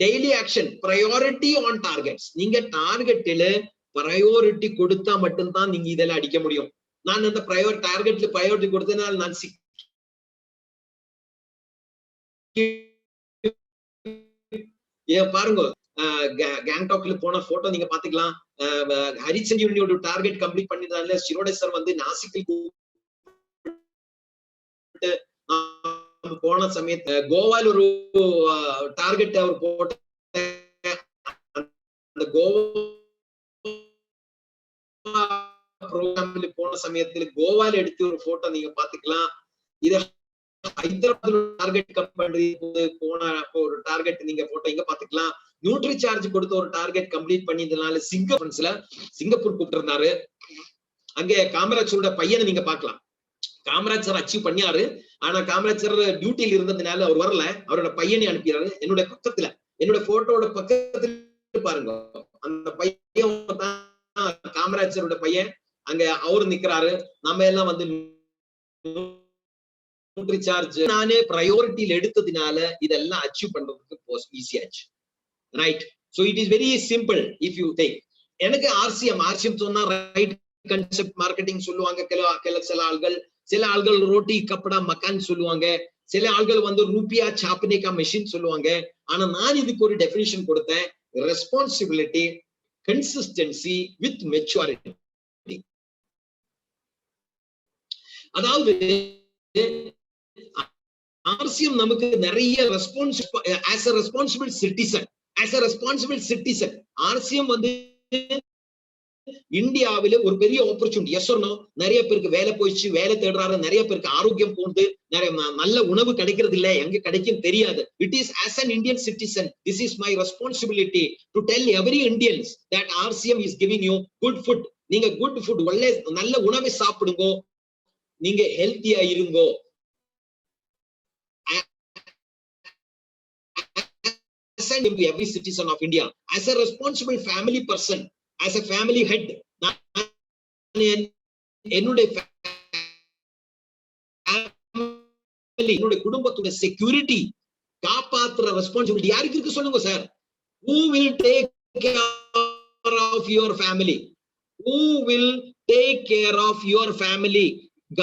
Daily action, priority on targets. நீங்க டார்கெட்ல priority கொடுத்தா மட்டும்தான் நீங்க இதெல்லாம் அடிக்க முடியும். நான் அந்த டார்கெட்ல priority கொடுத்தனால நான் பாருங்க, கேங்டாக்ல போன போட்டோ நீங்க பாத்துக்கலாம். ஹரி சஞ்சீவனியோட டார்கெட் கம்ப்ளீட் பண்ணிட்டாங்க. சிரோடே சார் வந்து நாசிக்கில் போன சமயத்துல கோவால ஒரு டார்கெட் அவர் போட்ட, அந்த கோவா ப்ரோக்ராம்ல போன சமயத்துல கோவால எடுத்து ஒரு போட்டோ நீங்க பாத்துக்கலாம். இத ஹைதராபாத் டார்கெட் கம்பெனி போன ஒரு டார்கெட் நீங்க போட்டோ இங்க பாத்துக்கலாம். நியூட்ரி சார்ஜ் கொடுத்த ஒரு டார்கெட் கம்ப்ளீட் பண்ணியதுனால சிங்கப்பூர் கூப்பிட்டு இருந்தாரு. அங்கே காமராஜரோட பையனை நீங்க பாக்கலாம். காமராஜ் சார் அச்சீவ் பண்ணியாரு. ஆனா காமராஜ் சார் டியூட்டியில் இருந்ததுனால அவர் வரல. அவரோட பையனை அனுப்பிடுறாரு. என்னோட பக்கத்துல என்னோட போட்டோட பக்கத்துல பாருங்க, அந்த பையன் காமராஜரோட பையன். அங்க அவரு நிக்கிறாரு. நம்ம எல்லாம் வந்து சார்ஜ் நானே பிரையாரிட்டியில எடுத்ததுனால இதெல்லாம் அச்சீவ் பண்றதுக்கு ஈஸியாச்சு. Right. So it is very simple if you think. எனக்கு ஆர்சிஎம் சொன்னா ரைட் கன்செப்ட் மார்க்கெட்டிங் சொல்லுவாங்க. சில ஆள்கள் ரோட்டி கப்படா மக்கான் சொல்லுவாங்க. சில ஆள்கள் வந்து ரூபியா சாப்பினேக்கா மெஷின் சொல்லுவாங்க. ஆனா நான் இதுக்கு ஒரு டெபினிஷன் கொடுத்தேன். Responsibility, consistency with maturity. அதாவது ஆர்சிஎம் நமக்கு நிறைய ரெஸ்பான்சிபிள் சிட்டிசன் ஆர்சிஎம் வந்து இந்தியாவில ஒரு பெரிய ஆப்பர்ச்சுனிட்டி. S or no? நிறைய பேருக்கு வேலை போயிடுச்சு, வேலை தேடுறாரு. நிறைய பேருக்கு ஆரோக்கியம் போகுது, நிறைய நல்ல உணவு கிடைக்கிறது இல்ல, எங்க கிடைக்கும் தெரியாது. It is as an Indian citizen, this is my responsibility to tell every Indians that RCM is giving you good food. நீங்க குட் ஃபுட் நல்ல உணவை சாப்பிடுங்க, நீங்க ஹெல்த்தியா இருங்கோ. Every citizen of India as a responsible family person, as a family head, என்னுடைய குடும்பத்தோட security காப்பாத்துற ரெஸ்பான்சிபிலிட்டி யாருக்கு இருக்கு சொல்லுங்க sir. Who will take care of your family? Who will take care of your family?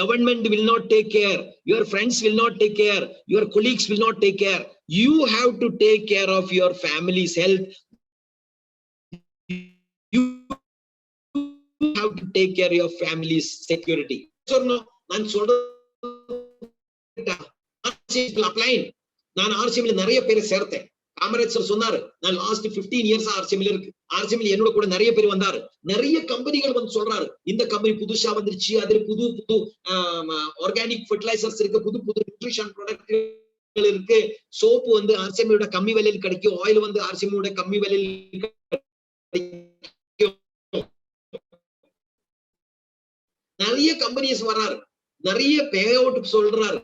Government will not take care, your friends will not take care, your colleagues will not take care. You have to take care of your family's health. You have to take care of your family's security. So no, நான் சொல்றேன் நான் ஆர்சிஎம்ல நிறைய பேரை சேர்த்தேன். Kamaraj sir சொன்னாரு, நான் last 15 years ஆர்சிஎம்ல இருக்கு. ஆர்சிஎம்ல என்னோட கூட நிறைய பேர் வந்தாரு. நிறைய கம்பெனிகள் வந்து சொல்றாரு, இந்த கம்பெனி புதுசா வந்துருச்சு, அதுல புது ஆர்கானிக் ஃபெர்டிலைசர்ஸ் இருக்கு, புது நியூட்ரிஷன் ப்ராடக்ட் இருக்கு, சோப்பு வந்து ஆர்சிஎம்மோட கம்மி விலையில் கிடைக்கும், ஆயில் வந்து ஆர்சிஎம்மோட கம்மி விலையில் நிறைய கம்பெனிஸ் வர்றாரு, நிறைய பே அவுட் சொல்றாரு.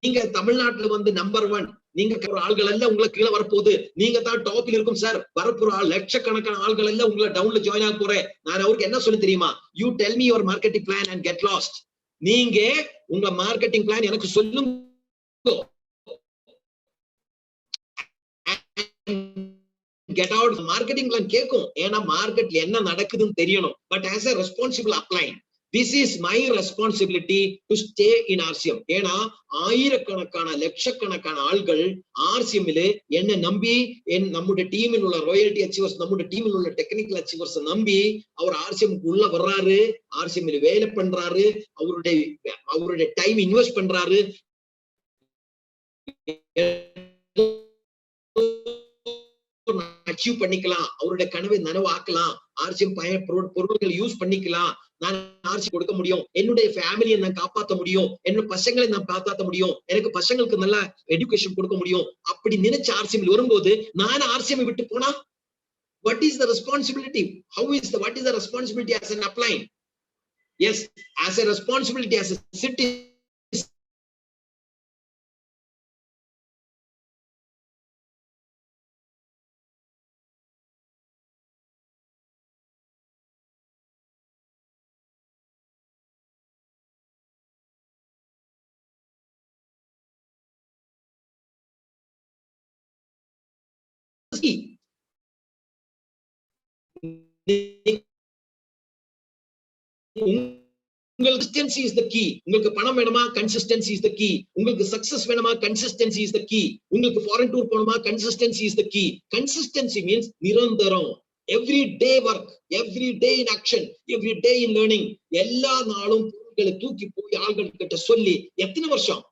நீங்க தமிழ்நாட்டுல வந்து நம்பர் 1, நீங்க ஆள்கள் எல்லாம் உங்களை கீழே வரப்போகுது, நீங்க தான் டாப்ல இருக்கும் சார், வரப்போற லட்சக்கணக்கான ஆள்கள் எல்லாம் உங்களை டவுன்ல ஜாயின் ஆக போறேன். நான் அவருக்கு என்ன சொல்லி தெரியுமா? You tell me your marketing plan and get lost. நீங்க உங்க மார்க்கெட்டிங் பிளான் எனக்கு சொல்லுங்க, கெட் அவுட். மார்க்கெட்டிங் பிளான் கேட்கும், ஏன்னா மார்க்கெட்ல என்ன நடக்குதுன்னு தெரியணும். But as a responsible upline, this is my responsibility to stay in RCM. ஏன்னா ஆயிரக்கணக்கான லட்சக்கணக்கான ஆள்கள் ஆர்சிஎம்ல என்ன நம்பி, நம்முடைய டீமில் உள்ள ராயல்டி அச்சீவர்ஸ், நம்முடைய டீமில் உள்ள டெக்னிக்கல் அச்சீவர்ஸ் நம்பி அவர் ஆர்சிஎம்க்கு உள்ள வர்றாரு, ஆர்சிஎம்ல வேலை பண்றாரு, அவருடைய டைம் இன்வெஸ்ட் பண்றாரு. அச்சீவ் பண்ணிக்கலாம், அவருடைய கனவை நனவாக்கலாம், ஆர்சிஎம் பொருட்கள் யூஸ் பண்ணிக்கலாம், நான் ஆர்சி கொடுக்க முடியும், என்னுடைய ஃபேமிலியை நான் காப்பாற்ற முடியும், என்னோட பசங்களை நான் காப்பாற்ற முடியும், எனக்கு பசங்களுக்கு நல்ல எஜுகேஷன் கொடுக்க முடியும். அப்படி நினைச்ச ஆர்சிஎம் வரும்போது நான் ஆர்சிஎம் விட்டு போனா what is the responsibility? What is the responsibility as an upline? Yes, as a responsibility as a citizen, consistency is the key. உங்களுக்கு பணம் வேணுமா? consistency is the key. உங்களுக்கு success வேணுமா? consistency is the key. உங்களுக்கு foreign tour போணுமா? consistency is the key. Consistency means நிரந்தரம். Every day work, every day in action, every day in learning. எல்லா நாளும் பொருட்களை தூக்கி போய் ஆள்கள் கிட்ட சொல்லி எத்தனை வருஷம்?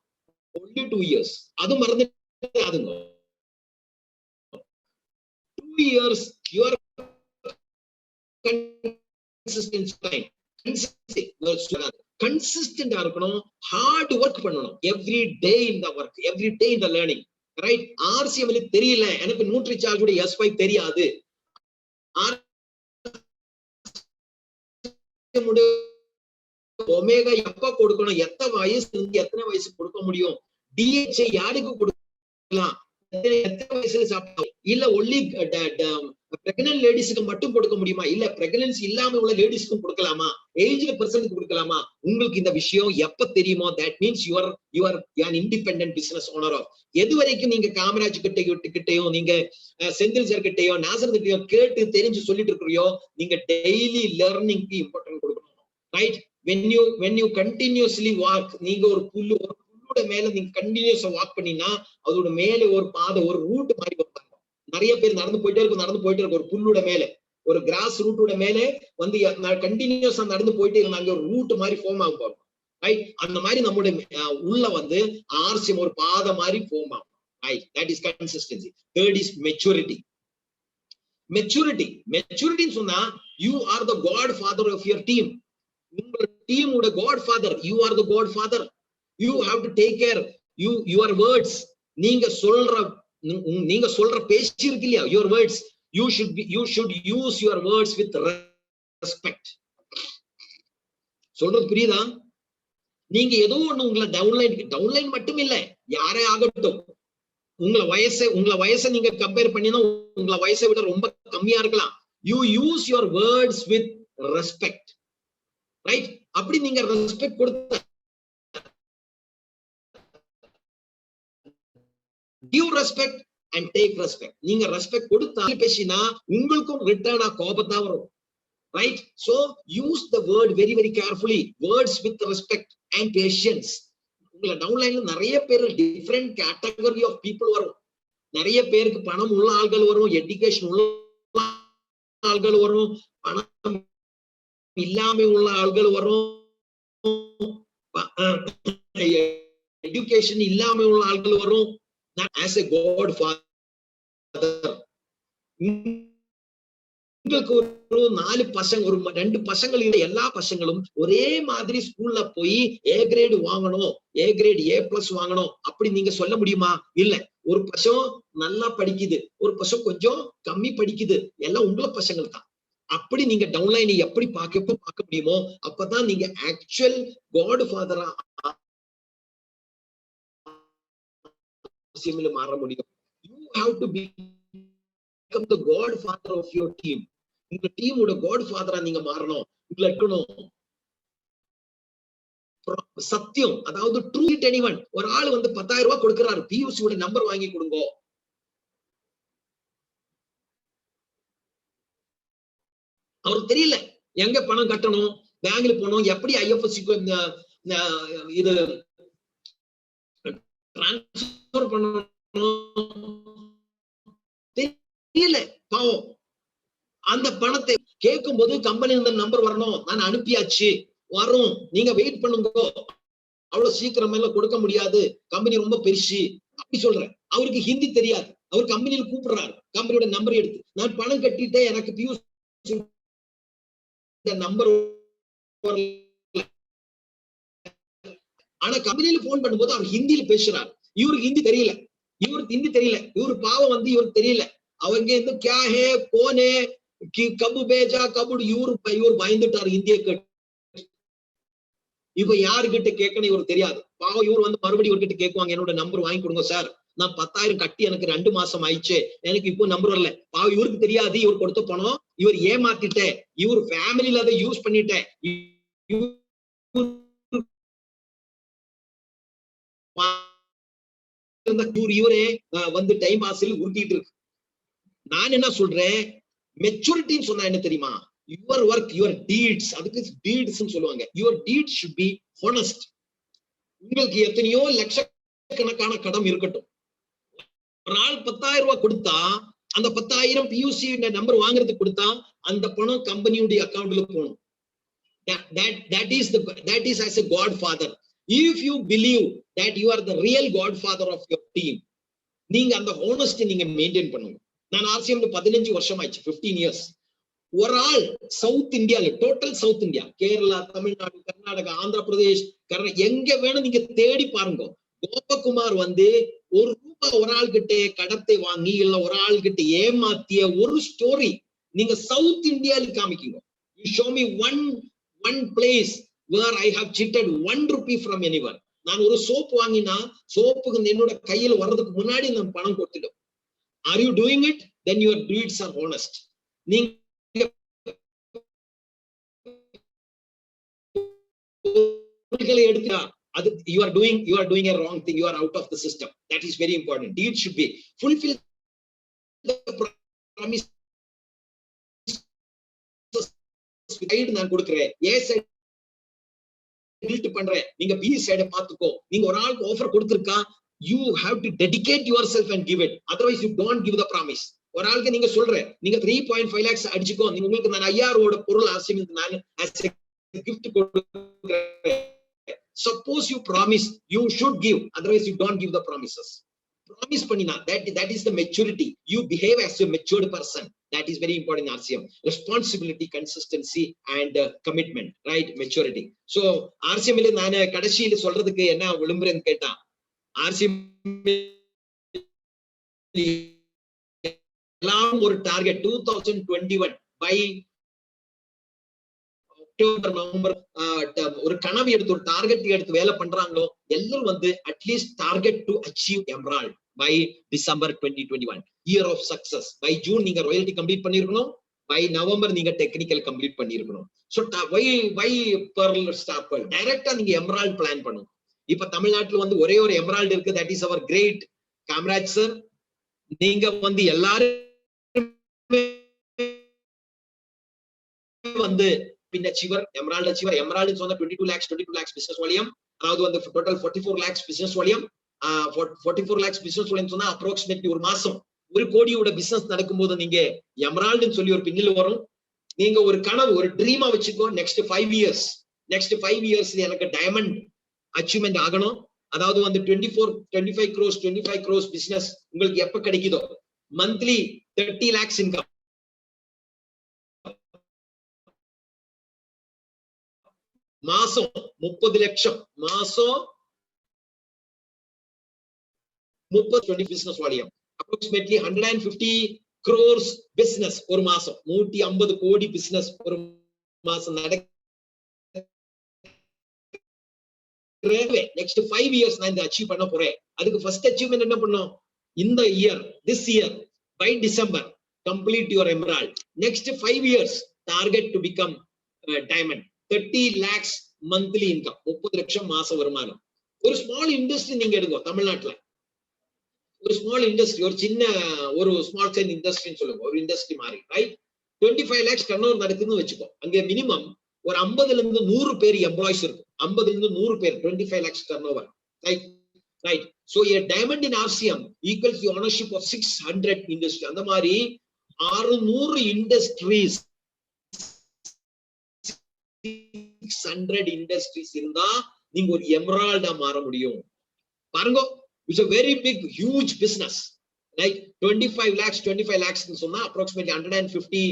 Only 2 years. அது மறந்துடாதுங்க. 2 years your consistency time. கன்சிஸ்டன்டா இருக்கணும், ஹார்ட் ஒர்க் பண்ணணும், every day in the work, every day in the learning. Right? RCM தெரியல, எனக்கு நியூட்ரி சார்ஜ் S5 தெரியாது, ஒமேகா எப்ப கொடுக்கணும், எத்தனை வயசு கொடுக்க முடியும், DHA யாருக்கு கொடுக்கலாம், எத்தனை வயசுல சாப்பிடலாம், இல்ல ஒன்லி பிரெக்னன்ட் லேடிஸ்க்கு மட்டும் கொடுக்க முடியுமா, இல்ல பிரெக்னன்சி இல்லாம உள்ள லேடிஸ்க்கும் கொடுக்கலாமா, ஏஜ்ல பர்சனுக்கு கொடுக்கலாமா, உங்களுக்கு இந்த விஷயம் எப்ப தெரியுமோ that means you are an independent business owner of. எது வரைக்கும் நீங்க காமராஜ் கிட்டையும் நீங்க செந்தில் சார் கிட்டையோ நாசர் கிட்டையோ கேட்டு தெரிஞ்சு சொல்லிட்டு இருக்கிறியோ, நீங்க டெய்லி லேர்னிங்க்கு இம்பார்ட்டன்ட் கொடுக்கணும். Right? when you continuously walk, நீங்க ஒரு புல்லோட மேல நீங்க கண்டினியூஸா வாக் பண்ணீங்கன்னா அதோட மேல ஒரு பாதை, ஒரு ரூட் மாதிரி வரும். நிறைய பேர் நடந்து போயிட்டே இருக்கு ஒரு புல்லோட மேல, ஒரு கிராஸ் ரூட்டோட மேல வந்து கண்டினியூஸா நடந்து போயிட்டே இருந்தாங்க, ஒரு ரூட் மாதிரி ஃபார்ம் ஆகும் போறோம். ரைட்? அந்த மாதிரி நம்முடைய உள்ள வந்து RCM ஒரு பாதை மாதிரி ஃபார்ம் ஆகும். Right? That is consistency. Third is maturity. மெச்சூரிட்டின்னு சொன்னா you are the godfather of your team. உங்களோட டீமோட godfather, you are the godfather. You have to take care your words. நீங்க சொல்ற பேச்சு இருக்கு இல்லையா, your words, you should use your words with respect. சொல்றது புரியுதா? நீங்க ஏதோ ஒண்ணு உங்களை டவுன்லைன் மட்டும் இல்ல, யாரே ஆகட்டும், உங்களை வயசை நீங்க கம்பேர் பண்ணினா உங்களை வயசை விட ரொம்ப கம்மியா இருக்கலாம். you use your words with respect. Right? அப்படி நீங்க ரெஸ்பெக்ட் கொடுத்த give respect and take respect. நீங்க ரெஸ்பெக்ட் கொடுத்தா பேசினா உங்களுக்கும் ரிட்டர்னா கோபத்தா வரும். Right? So use the word very very carefully, words with respect and patience. உங்களை டவுன்லைன்ல நிறைய பேர் டிஃபரெண்ட் கேட்டகரி ஆஃப் பீப்புள் வரும். நிறைய பேருக்கு பணம் உள்ள ஆள்கள் வரும், எஜுகேஷன் உள்ள ஆள்கள் வரும், பணம் இல்லாம உள்ள ஆள்கள் வரும், எஜுகேஷன் இல்லாம உள்ள ஆள்கள் வரும். As a God father, உங்களுக்கு ஒரு 4 பசங்க, ஒரு 2 பசங்கள், எல்லா பசங்களும் ஒரே மாதிரி ஸ்கூல்ல போய் A கிரேட் வாங்கணும், A கிரேட் A+ வாங்கணும் அப்படி நீங்க சொல்ல முடியுமா? இல்ல. ஒரு பசங்க நல்லா படிக்குது, ஒரு பசங்க கொஞ்சம் கம்மி படிக்குது, எல்லாம் உங்கள பசங்கள் தான். அப்படி நீங்க டவுன்லைன் எப்படி பார்க்க முடியுமோ அப்பதான் நீங்க ஆக்சுவல் காட் ஃபாதரா மாற முடியும். You have to become the godfather of your team. உங்க டீமோட காட்ஃபாதரா நீங்க மாறணும். உங்களை இருக்கணும் சத்தியம், அதாவது ட்ரூ எனிவன். ஒரு ஆள் வந்து 10,000 ரூபாய் கொடுக்கிறாரு, PUC ஓட நம்பர் வாங்கி கொடுங்க. அவருக்கு தெரியல எங்க பணம் கட்டணும், பேங்க்ல போகணும், எப்படி IFSC இது டிரான்ஸ்பர் பண்ணணும் தெரியல. பாவம். அந்த பணத்தை கேட்கும் போது கம்பெனி நம்பர் வரணும், நான் அனுப்பியாச்சு வரும், நீங்க வெயிட் பண்ணுங்க, அவ்வளவு சீக்கிரம் எல்லாம் கொடுக்க முடியாது, கம்பெனி ரொம்ப பெருசு அப்படி சொல்றேன். அவருக்கு ஹிந்தி தெரியாது, அவர் கம்பெனியில் கூப்பிடுறாரு, கம்பெனியோட நம்பர் எடுத்து, நான் பணம் கட்டிட்டேன், எனக்கு PUC நம்பர், ஆனா கம்பெனியில போன் பண்ணும்போது அவர் ஹிந்தியில பேசுறாரு, இவருக்கு ஹிந்தி தெரியல, இவரு பாவம் வந்து இவருக்கு தெரியல, அவங்க இருந்து கியா ஹே கோனே கபு பேஜா கபு, இவரு பயந்துட்டாரு ஹிந்தியை கேட்டு. இப்ப யாருகிட்ட கேட்கணும் இவருக்கு தெரியாது, பாவம் இவரு வந்து மறுபடியும் இவர்கிட்ட கேட்குவாங்க, என்னோட நம்பர் வாங்கி கொடுங்க சார், நான் 10,000 கட்டி எனக்கு 2 மாசம் ஆயிடுச்சு, எனக்கு இப்போ நம்பர் வரல. பாவம் இவருக்கு தெரியாது, இவர் கொடுத்த பணம் இவர் ஏமாத்திட்டேன், இவர் ஃபேமிலியில அதை யூஸ் பண்ணிட்டேன், இவரே வந்து டைம் பாஸில் உருட்டிட்டு இருக்கு. நான் என்ன சொல்றேன், மெச்சூரிட்டின்னு சொன்னா என்ன தெரியுமா, யுவர் ஒர்க் யுவர் டீட்ஸ், அதுக்கு டீட்ஸ் சொல்லுவாங்க, your deeds should be honest. உங்களுக்கு எத்தனையோ லட்சக்கணக்கான கடன் இருக்கட்டும், ஒரு நாள் 10,000 ரூபாய் கொடுத்தா அந்த 10,000 PUC நம்பர் வாங்குறதுக்கு கொடுத்தா அந்த பணம் கம்பெனியுடைய அக்கௌண்ட்ல போகணும். that is as a godfather. If you believe that you are the real godfather of your team, நீங்க அந்த ஹானஸ்டி நீங்க மெயின்டைன் பண்ணுங்க. நான் RCM 15 வருஷம் ஆயிடுச்சு, 15 years. ஒரு ஆள் சவுத் இந்தியால, total south India, Kerala, Tamil Nadu, Karnataka, Andhra Pradesh, எங்க வேணும் நீங்க தேடி பாருங்க. கோபகுமார் வந்து ₹1 ஒரு ஆள் கிட்ட கடத்தை வாங்கி இல்ல ஒரு ஆள் கிட்ட ஏமாத்திய ஒரு ஸ்டோரி நீங்க சவுத் இந்தியால காமிக்கீங்க. You show me one place where I have cheated ₹1 from anyone. நான் ஒரு சோப் வாங்கினா சோப்புக்கு என்னோட கையில வர்றதுக்கு முன்னாடி நான் பணம் கொடுத்துடும். Are you doing it? Then your deeds are honest. நீங்க எடுத்தா அது you are doing a wrong thing. You are out of the system. That is very important. Deed should be fulfill the promise. நான் கொடுக்கிறேன், ஏ side build பண்றேன், நீங்க B சைட பாத்துக்கோ. நீங்க ஒரு ஆளுக்கு offer கொடுத்திருக்கா, you have to dedicate yourself and give it. Otherwise you don't give the promise. ஒரு ஆளுக்கு நீங்க சொல்ற, நீங்க 3.5 lakhs அடிச்சுக்கோ, நீங்க உங்களுக்கு நான் 5000 பொருள் ஆசைக்கு நான் as a gift கொடுக்கிறேன். Suppose you promise, you should give. Otherwise you don't give the promises. Promise பண்ணினா, that is the maturity. You behave as a matured person. That is very important in RCM. Responsibility, consistency and commitment, right? Maturity. So RCM ல நான் கடைசியில சொல்றதுக்கு என்ன விரும்புறேன்னு கேட்டா, RCM எல்லாம் ஒரு target 2021 by October November ஒரு கனவு எடுத்து ஒரு டார்கெட் எடுத்து வேலை பண்றாங்களோ எல்லாரும் வந்து at least target to achieve emerald by December 2021, year of success. By June நீங்க ராயல்டி கம்ப்ளீட் பண்ணிருக்கணும், பை நவம்பர் நீங்க டெக்னிக்கல் கம்ப்ளீட் பண்ணிருக்கணும். So why pearl star pearl டைரக்டா நீங்க எமரால்ட் பிளான் பண்ணுங்க. இப்ப தமிழ்நாட்டுல வந்து ஒரே ஒரு எமரால்ட் இருக்கு, that is our great Kamaraj sir. நீங்க வந்து எல்லாரும் வந்து pin achiever, emerald achiever. Emerald சொன்னா 22 lakhs பிசினஸ் வால்யூம், அதாவது வந்து total 44 lakhs business volume. 44 lakhs business volume சொன்னா அப்ராக்சிமேட்லி ஒரு மாசம் 1 கோடியோட பிசினஸ் நடக்கும்போது நீங்க எமரால்ட்னு சொல்லி ஒரு பின்னில் வரும். நீங்க ஒரு கனவு, ஒரு ட்ரீமா வச்சுக்கோ, நெக்ஸ்ட் 5 இயர்ஸ் எனக்கு டைமண்ட் அச்சீவ்மெண்ட் ஆகணும். அதாவது வந்து 25 crores பிசினஸ் உங்களுக்கு எப்ப கிடைக்குதோ, மந்த்லி 30 lakhs இன்கம், மாசம் 30 லட்சம், மாசம் 30 business volume, approximately 150 crores business ஒரு மாசம், 150 கோடி பிசினஸ் ஒரு மாசம் நடக்க. நெக்ஸ்ட் 5 இயர்ஸ் நான் இதை அச்சீவ் பண்ண போறேன். அதுக்கு ஃபர்ஸ்ட் அச்சீவ்மெண்ட் என்ன பண்ணும், இந்த year, this year by December complete your emerald. Next 5 years target to become diamond. 30 lakhs monthly income, 30 லட்சம் மாச வருமானம். ஒரு ஸ்மால் இண்டஸ்ட்ரி நீங்க எடுங்க தமிழ்நாட்டுல, ஒரு ஸ்மால் இண்டஸ்ட்ரி, ஒரு சின்ன ஒரு ஸ்மால் சைன் இண்டஸ்ட்ரின்னு சொல்லுங்க, ஒரு இண்டஸ்ட்ரி மாதிரி, ரைட்? 25 lakhs டர்ன்ஓவர் நடக்குதுன்னு வச்சுக்கோ. அங்க மினிமம் ஒரு 50ல இருந்து 100 பேர் எம்ப்ளாயிஸ் இருக்கும். 50ல இருந்து 100 பேர், 25 lakhs turnover, right? So a diamond in RCM equals the ownership of 600 industry. அந்த மாதிரி 600 இண்டஸ்ட்ரீஸ், 600 இண்டஸ்ட்ரீஸ் இருந்தா நீங்க ஒரு எமரால்டா மாற முடியும். பாருங்க, it's a very big huge business, like 25 lakhs ன்னு சொன்னா approximately 150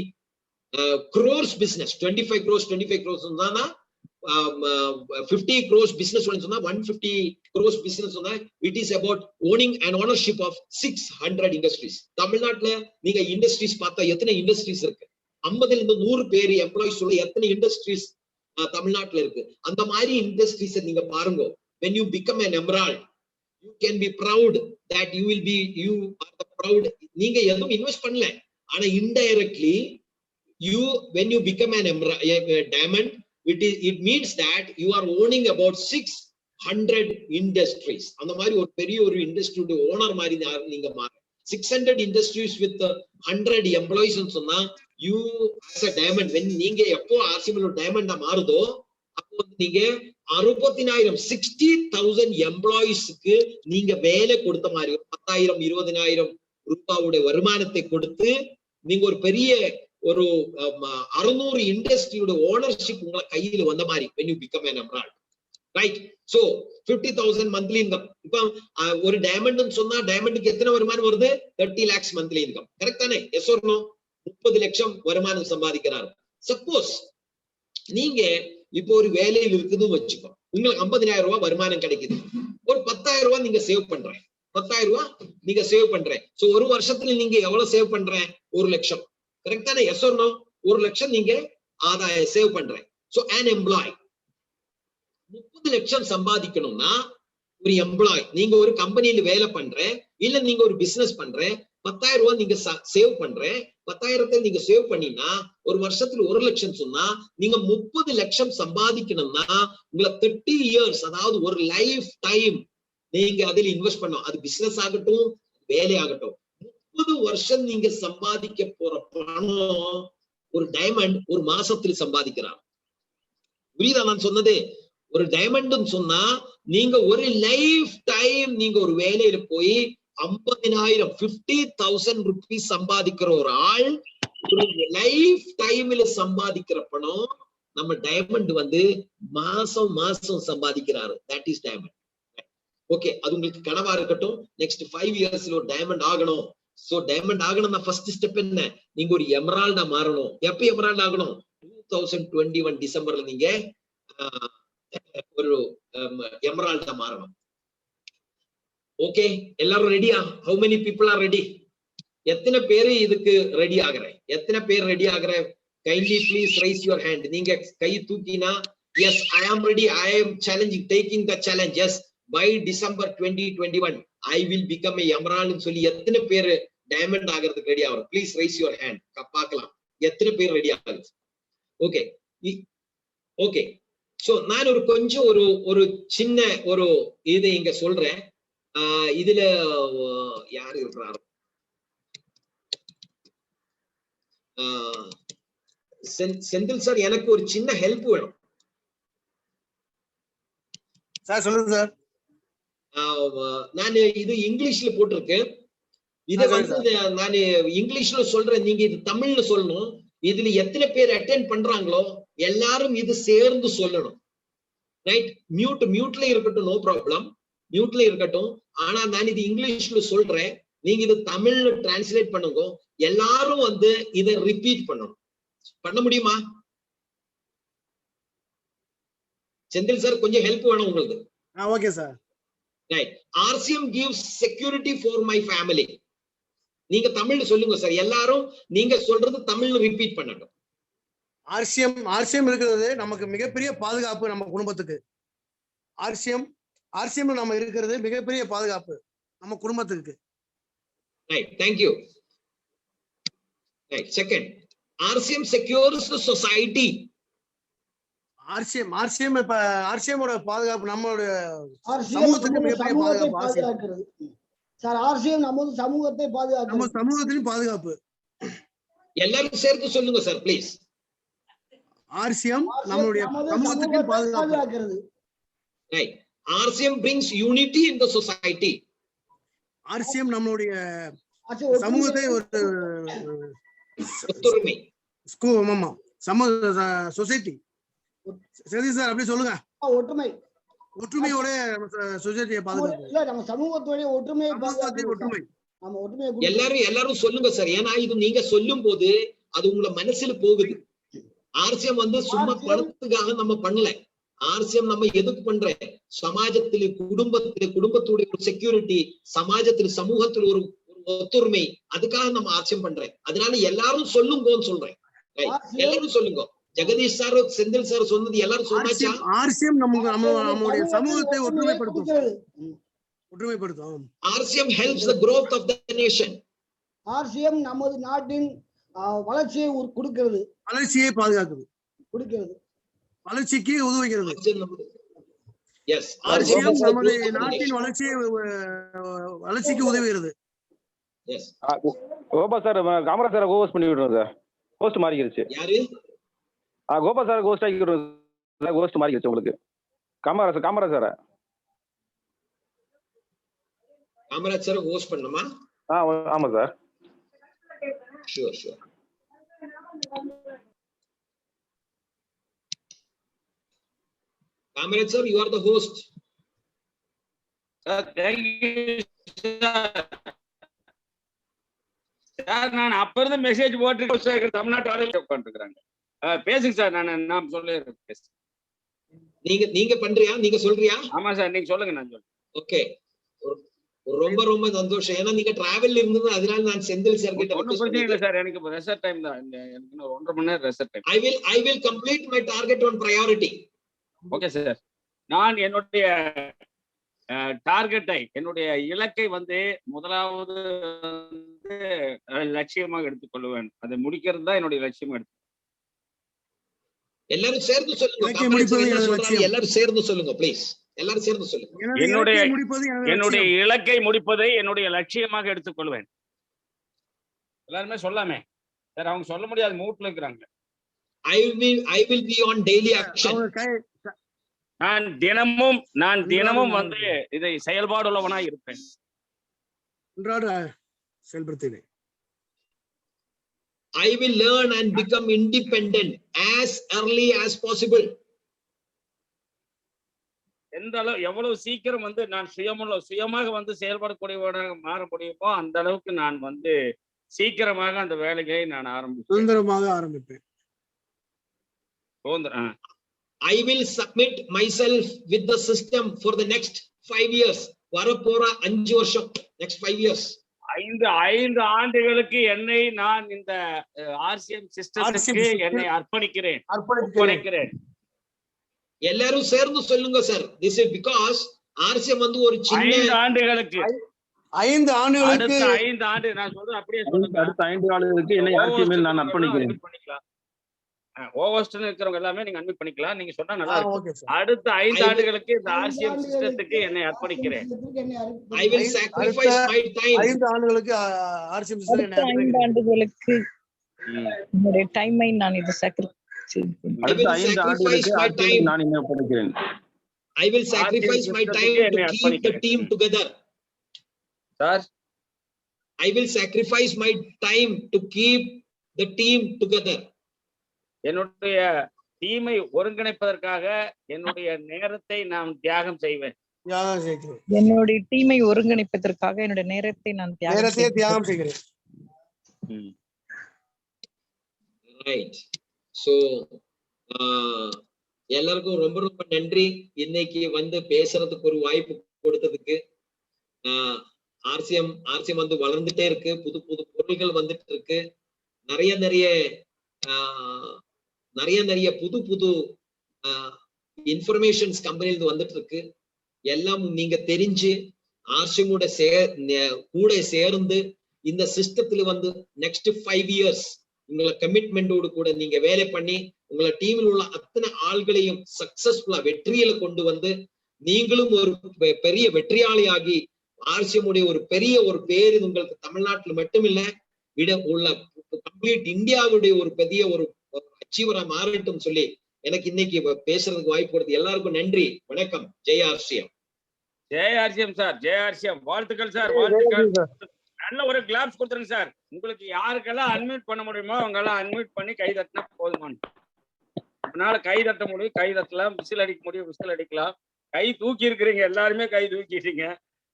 crores business. 25 crores சொன்னா 50 crores business சொன்னா 150 crores business சொன்னா it is about owning and ownership of 600 industries. தமிழ்நாட்டுல நீங்க இண்டஸ்ட்ரீஸ் பார்த்தா எத்தனை இண்டஸ்ட்ரீஸ் இருக்கு? 50ல இருந்து 100 பேர் எம்ப்ளாயிஸ் உள்ள எத்தனை இண்டஸ்ட்ரீஸ் தமிழ்நாட்டுல இருக்கு? அந்த மாதிரி இண்டஸ்ட்ரீஸ் நீங்க பாருங்க. when you become an emerald, you can be proud that you are the proud. நீங்க எதுவும் இன்வெஸ்ட் பண்ணல, ஆனா indirectly when you become an diamond, it means that you are owning about 600 industries. அந்த மாதிரி ஒரு பெரிய ஒரு இண்டஸ்ட்ரியோட ஓனர் மாதிரி நீங்க மாற. 600 industries with 100 employees சொன்னா you as a diamond, when நீங்க எப்போ RCM டைமண்டா மாறுதோ அப்போ நீங்க 60,000 எம்ப்ளாயிஸ்க்கு நீங்க வேலை கொடுத்த மாதிரி, 10,000 20,000 ரூபாவுடைய வருமானத்தை கொடுத்து நீங்க ஒரு பெரிய ஒரு 600 இண்டஸ்ட்ரியோட ஓனர்ஷிப் உங்களை கையில வந்த மாதிரி when you become an emerald, right? So 50,000 monthly income. இப்ப ஒரு டைமண்ட் சொன்னா டைமண்டுக்கு எத்தனை வருமானம் வருது? 30 lakhs மந்த்லி இன்கம். கரெக்ட் தானே? S or no? 30 லட்சம் வருமானம் சம்பாதிக்கிறார். சப்போஸ் நீங்க இப்போ ஒரு வேலையில் இருக்குதுன்னு வச்சுக்கோ, உங்களுக்கு 50,000 ரூபாய் வருமானம் கிடைக்குது, ஒரு 10,000 ரூபாய் நீங்க சேவ் பண்றேன், 10,000 ரூபாய் நீங்க சேவ் பண்றேன். சோ ஒரு வருஷத்துல நீங்க எவ்வளவு சேவ் பண்றேன்? 1 லட்சம். கரெக்ட் தானே? S or no? 1 லட்சம் நீங்க ஆதாயம் சேவ் பண்றேன். சோ an எம்ப்ளாய் 30 லட்சம் சம்பாதிக்கணும்னா ஒரு எம்ப்ளாய், நீங்க ஒரு கம்பெனியில வேலை பண்றேன், இல்ல நீங்க ஒரு பிசினஸ் பண்றேன், 10,000 ரூபாய் நீங்க சேவ் பண்றேன், 10,000 நீங்க சேவ் பண்ணினா ஒரு வருஷத்துல 1 லட்சம் சொன்னா நீங்க 30 லட்சம் சம்பாதிக்கணும்னா உங்களை 30 இயர்ஸ், அதாவது ஒரு லைஃப் டைம் நீங்க அதில் இன்வெஸ்ட் பண்ணும். அது பிசினஸ் ஆகட்டும், வேலை ஆகட்டும். 30 வருஷம் நீங்க சம்பாதிக்க போற பணம் ஒரு டைமண்ட் ஒரு மாசத்துல சம்பாதிக்கிறார். புரியுதா நான் சொன்னது? ஒரு டைமண்ட் சொன்னா நீங்க ஒரு லைஃப் டைம் நீங்க ஒரு வேலையில போய் 50,000 50,000 ருபீஸ் சம்பாதிக்கிற ஒரு ஆள் ஒரு லைஃப் டைம்ல சம்பாதிக்கிற பணம் நம்ம டைமண்ட் வந்து மாசம் மாசம் சம்பாதிக்கிறாரு. That is diamond. ஓகே, அது உங்களுக்கு கனவா இருக்கட்டும். நெக்ஸ்ட் 5 இயர்ஸ்ல ஒரு டைமண்ட் ஆகணும். சோ டைமண்ட் ஆகணும்னா ஃபர்ஸ்ட் ஸ்டெப் என்ன? நீங்க ஒரு எமரால்டா மாறணும். எப்ப எமரால்ட் ஆகணும்? 2021 டிசம்பர்ல நீங்க ஒரு எமரால்டா மாறணும். ஓகே, எல்லாரும் ரெடியா? How many people are ready? எத்தனை பேரு இதுக்கு ரெடி ஆகுற? எத்தனை பேர் ரெடி ஆகுற? Kindly please raise your hand. நீங்க கை தூக்கினா yes I am ready, I am challenging, taking the challenge, yes by December 2021 I will become a எமரால்ட்னு சொல்லி எத்தனை பேர் டைமண்ட் ஆகிறதுக்கு ரெடி ஆகும்? Please raise your hand. பார்க்கலாம் எத்தனை பேர் ரெடி ஆகுது. Okay okay. சோ நான் ஒரு கொஞ்சம் ஒரு சின்ன ஒரு இது இங்க சொல்றேன். இதுல யாரு இருக்கிறாரு? செந்தில் சார், எனக்கு ஒரு சின்ன ஹெல்ப் வேணும்
சார். சொல்லுங்க சார்.
நான் இது இங்கிலீஷ்ல போட்டிருக்கேன். இதை வந்து நான் இங்கிலீஷ்ல சொல்றேன், நீங்க இது தமிழ்ல சொல்லணும். இதுல எத்தனை பேர் அட்டென்ட் பண்றாங்களோ எல்லாரும் இது சேர்ந்து சொல்லணும். ரைட்? மியூட்ல இருக்கட்டும், நோ ப்ராப்ளம், மியூட்ல இருக்கட்டும். ஆனா நான் இது இங்கிலீஷ்ல சொல்றேன், நீங்க இது தமிழ்ல டிரான்ஸ்லேட் பண்ணுங்க. எல்லாரும் வந்து இதை ரிப்பீட் பண்ணணும். பண்ண முடியுமா? செந்தில் சார், கொஞ்சம் ஹெல்ப் வேணும் உங்களுக்கு.
Okay sir.
Right. RCM gives security for my family. நீங்க தமிழ்ல சொல்லுங்க சார். எல்லாரும் நீங்க சொல்றது தமிழ்ல ரிப்பீட் பண்ணட்டும்.
RCM இருக்கிறது நமக்கு மிகப்பெரிய பாதுகாப்பு நம்ம குடும்பத்துக்கு. RCM நம்ம இருக்கிறது மிகப்பெரிய பாதுகாப்பு நம்ம குடும்பத்துக்கு.
Right, thank you. Right. Second, RCM secures the society.
RCM இப்ப RCM ஓட பாதுகாப்பு நம்மளோட சமூகத்துக்கு மிகப்பெரிய பாதுகாப்பு.
சார், RCM நம்ம சமூகத்தை பாதுகாப்பு,
நம்ம சமூகத்தின் பாதுகாப்பு.
எல்லாரும் சேர்த்து சொல்லுங்க சார் ப்ளீஸ்.
RCM நம்மளுடைய சமூகத்துக்கு பாதுகாப்பு.
Right. RCM brings unity in the society.
RCM நம்மளுடைய சமூகத்தை ஒரு
ஒத்துரிமை,
ஆமா, சொசைட்டி. சரி சார், அப்படி சொல்லுங்க. ஒற்றுமையோட சொசைட்டியை பாதுகாப்பு.
இல்ல, நம்ம சமூகத்தோட ஒற்றுமையை
ஒற்றுமை.
நம்ம ஒற்றுமையை
எல்லாரும் சொல்லுங்க சார். ஏன்னா இது நீங்க சொல்லும் போது அது உங்களை மனசுல போகுது. RCM வந்து சும்மா பணத்துக்காக நம்ம பண்ணல. RCM நம்ம எதுக்கு பண்ற? சமாஜத்தில, குடும்பத்துடைய ஒரு செக்யூரிட்டி, சமாஜத்துல, சமூகத்துல ஒரு ஒத்துரிமை, அதுக்காக நம்ம RCM பண்றேன். அதனால எல்லாரும் சொல்லுங்கன்னு சொல்றேன். எல்லாரும் சொல்லுங்க. ஜெகதீஷ் சார், செந்தில் சார் சொன்னது எல்லாரும் சொன்னாச்சா?
RCM நம்மளுடைய சமூகத்தை ஒற்றுமைப்படுத்தும்.
RCM helps the growth of the nation.
RCM நமது நாட்டின் வளர்ச்சியை கொடுக்கிறது,
வளர்ச்சியை பாதுகாக்குது, வளர்ச்சிக்கு உதவுகிறது.
எஸ்,
RCM நமது நாட்டின் வளர்ச்சிக்கு உதவுகிறது.
எஸ்.
கோபா சார், காமராஜ் சார் ஹோஸ்ட் பண்ணி விடுறோம் சார். ஹோஸ்ட் மாறிக்கிடுச்சு.
யாரு?
கோபா சார் ஹோஸ்ட் ஆகி விடுறோம். ஹோஸ்ட் மாறிக்கிடுச்சு உங்களுக்கு. Kamaraj sir
Kamaraj sir host பண்ணுமா?
ஆமா sir.
Sure. Kamaraj sir, you are the host.
Thank you, sir. Sir நான் அப்ப இருந்து மெசேஜ் போட்டு தமிழ்நாட்டு வரையில உட்காந்துருக்காங்க. பேசுங்க சார், நான் சொல்லிடுறேன்.
நீங்க பண்றியா, நீங்க சொல்றியா?
ஆமா சார், நீங்க சொல்லுங்க, நான் சொல்றேன்.
ஓகே, ரொம்ப ரொம்ப சந்தோஷம். ஏன்னா நீங்க டிராவல் இருந்தது, அதனால நான் செந்தில் சார் கிட்ட
ஒன்றும் பிரச்சனை இல்லை சார், எனக்கு ரெசர்ட் டைம் தான். எனக்கு இன்னும் 1.5 மணி நேரம் ரெசர்ட் time.
I will complete my target on priority.
Okay sir, நான் என்னுடைய டார்கெட்டை, என்னுடைய இலக்கை வந்து முதலாவது லட்சியமாக எடுத்துக்கொள்வேன். அதை முடிக்கிறது தான் என்னுடைய லட்சியமா எடுத்து.
எல்லாரும் சேர்ந்து சொல்லுங்க. எல்லாரும் சேர்ந்து சொல்லுங்க ப்ளீஸ். எல்லாரும் சேர்ந்து சொல்லுங்க.
என்னுடைய இலக்கை முடிப்பதை என்னுடைய லட்சியமாக எடுத்துக்கொள்வேன். எல்லாருமே சொல்லாமே சார், அவங்க சொல்ல முடியாது, மூட்ல இருக்கிறாங்க.
I will be on daily action.
நான் தினமும் வந்து இதை செயல்பாடு உள்ளவனா இருப்பேன்.
செயல்படுத்துவேன்.
I will learn and become independent as early as possible.
எந்த அளவு எவ்வளவு சீக்கிரம் வந்து நான் சுயமாக வந்து செயல்படக்கூடியவனாக மாற முடியுமோ அந்த அளவுக்கு நான் வந்து சீக்கிரமாக அந்த வேலையை நான்
ஆரம்பிப்பேன்.
I will submit myself with the system for the next 5 years. வரப்போற 5 வருஷம், next 5 years.
5 ஆண்டுகளுக்கு என்னை நான் இந்த ஆர்சிஎம் சிஸ்டத்துக்கு என்னை அர்ப்பணிக்கிறேன்.
எல்லாரும் சேர்ந்து சொல்லுங்க sir. This is because RCM வந்து ஒரு சின்ன
5 ஆண்டுகளுக்கு
5 ஆண்டுகளுக்கு
அடுத்த 5 ஆண்டு நான் சொல்றேன், அப்படியே சொல்லுங்க.
அடுத்த 5 ஆண்டுகளுக்கு என்னை ஆர்சிஎம்மில் நான் அர்ப்பணிக்கிறேன்.
ஓவர்ஸ்ட்னு இருக்கிறவங்க எல்லாமே நீங்க அட்மிட் பண்ணிக்கலாம். நீங்க சொன்னா நல்லா இருக்கும். அடுத்த 5 ஆண்டுகளுக்கு இந்த ஆர்சிஎம் சிஸ்டத்துக்கு என்னை அர்ப்பணிக்கிறேன்.
I will sacrifice my time.
5 ஆண்டுகளுக்கு ஆர்சிஎம் சிஸ்டம்
அடுத்த 5 ஆண்டுகளுக்கு என்னுடைய டைமை நான் இதை
அடுத்த 5 ஆண்டுகளுக்கு ஆர்சிஎம் நான் என்னை அர்ப்பணிக்கிறேன்.
I will sacrifice my time to keep the team together.
Sir,
I will sacrifice my time to keep the team together.
என்னுடைய டீமை ஒருங்கிணைப்பதற்காக என்னுடைய நேரத்தை நான் தியாகம் செய்வேன்.
என்னுடைய டீமை ஒருங்கிணைப்பதற்காக என்னுடைய நேரத்தை நான் தியாகம் செய்கிறேன்.
Right. So எல்லாருக்கும் ரொம்ப ரொம்ப நன்றி. இன்னைக்கு வந்து பேசுறதுக்கு ஒரு வாய்ப்பு கொடுத்ததுக்கு. ஆர்சிஎம் வந்து வளர்ந்துட்டே இருக்கு, புது புது பொருள்கள் வந்துட்டு இருக்கு, நிறைய புது புது இன்ஃபர்மேஷன்ஸ் கம்பெனில வந்துட்டு இருக்கு. எல்லாம் நீங்க தெரிஞ்சு ஆர்சிஎமோட கூட சேர்ந்து இந்த சிஸ்டத்துல வந்து நெக்ஸ்ட் 5 இயர்ஸ் உங்களை கமிட்மெண்டோடு கூட நீங்க வேலை பண்ணி உங்களை டீமில் உள்ள அத்தனை ஆள்களையும் சக்சஸ்ஃபுல்லா வெற்றியில கொண்டு வந்து நீங்களும் ஒரு பெரிய வெற்றியாளியாகி ஆர்சிஎமுடைய ஒரு பெரிய ஒரு பேரு உங்களுக்கு தமிழ்நாட்டுல மட்டுமில்ல உள்ள கம்ப்ளீட் இந்தியாவுடைய ஒரு பெரிய ஒரு அச்சீவரா மாறட்டும் சொல்லி எனக்கு இன்னைக்கு பேசுறதுக்கு வாய்ப்பு கொடுத்து எல்லாருக்கும் நன்றி. வணக்கம். Jai RCM.
Jai RCM sir, Jai RCM. வாழ்த்துக்கள் சார், வாழ்த்துக்கள். நல்ல ஒரு கிளாப்ஸ் கொடுத்துருங்க சார். உங்களுக்கு யாருக்கெல்லாம் அன்மியூட் பண்ண முடியுமோ அவங்க எல்லாம் அன்மியூட் பண்ணி கை தட்டினா போதுமானு. அதனால கை தட்ட முடியும், கை தட்டலாம், விசில் அடிக்க முடியும், விசில் அடிக்கலாம். கை தூக்கி இருக்கிறீங்க, எல்லாருமே கை தூக்கிட்டீங்க,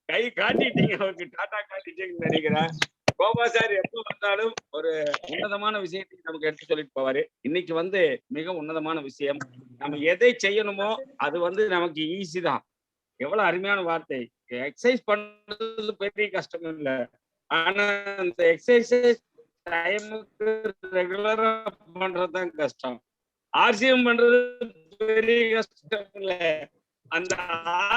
கை காட்டிட்டீங்க, அவருக்கு டாடா காட்டிட்டீங்கன்னு நினைக்கிறேன். கோபா சார் எப்போ வந்தாலும் ஒரு உன்னதமான விஷயத்தை நமக்கு எடுத்து சொல்லிட்டு போவாரு. இன்னைக்கு வந்து மிக உன்னதமான விஷயம். நம்ம எதை செய்யணுமோ அது வந்து நமக்கு ஈஸி தான். எவ்வளவு அருமையான வார்த்தை. எக்ஸசைஸ் பண்றது பெரிய கஷ்டம் இல்லை, ஆனா அந்த எக்ஸசைஸ் டைமுக்கு ரெகுலரா பண்றதுதான் கஷ்டம். ஆர்சிஎம் பண்றது பெரிய கஷ்டம் இல்லை, அந்த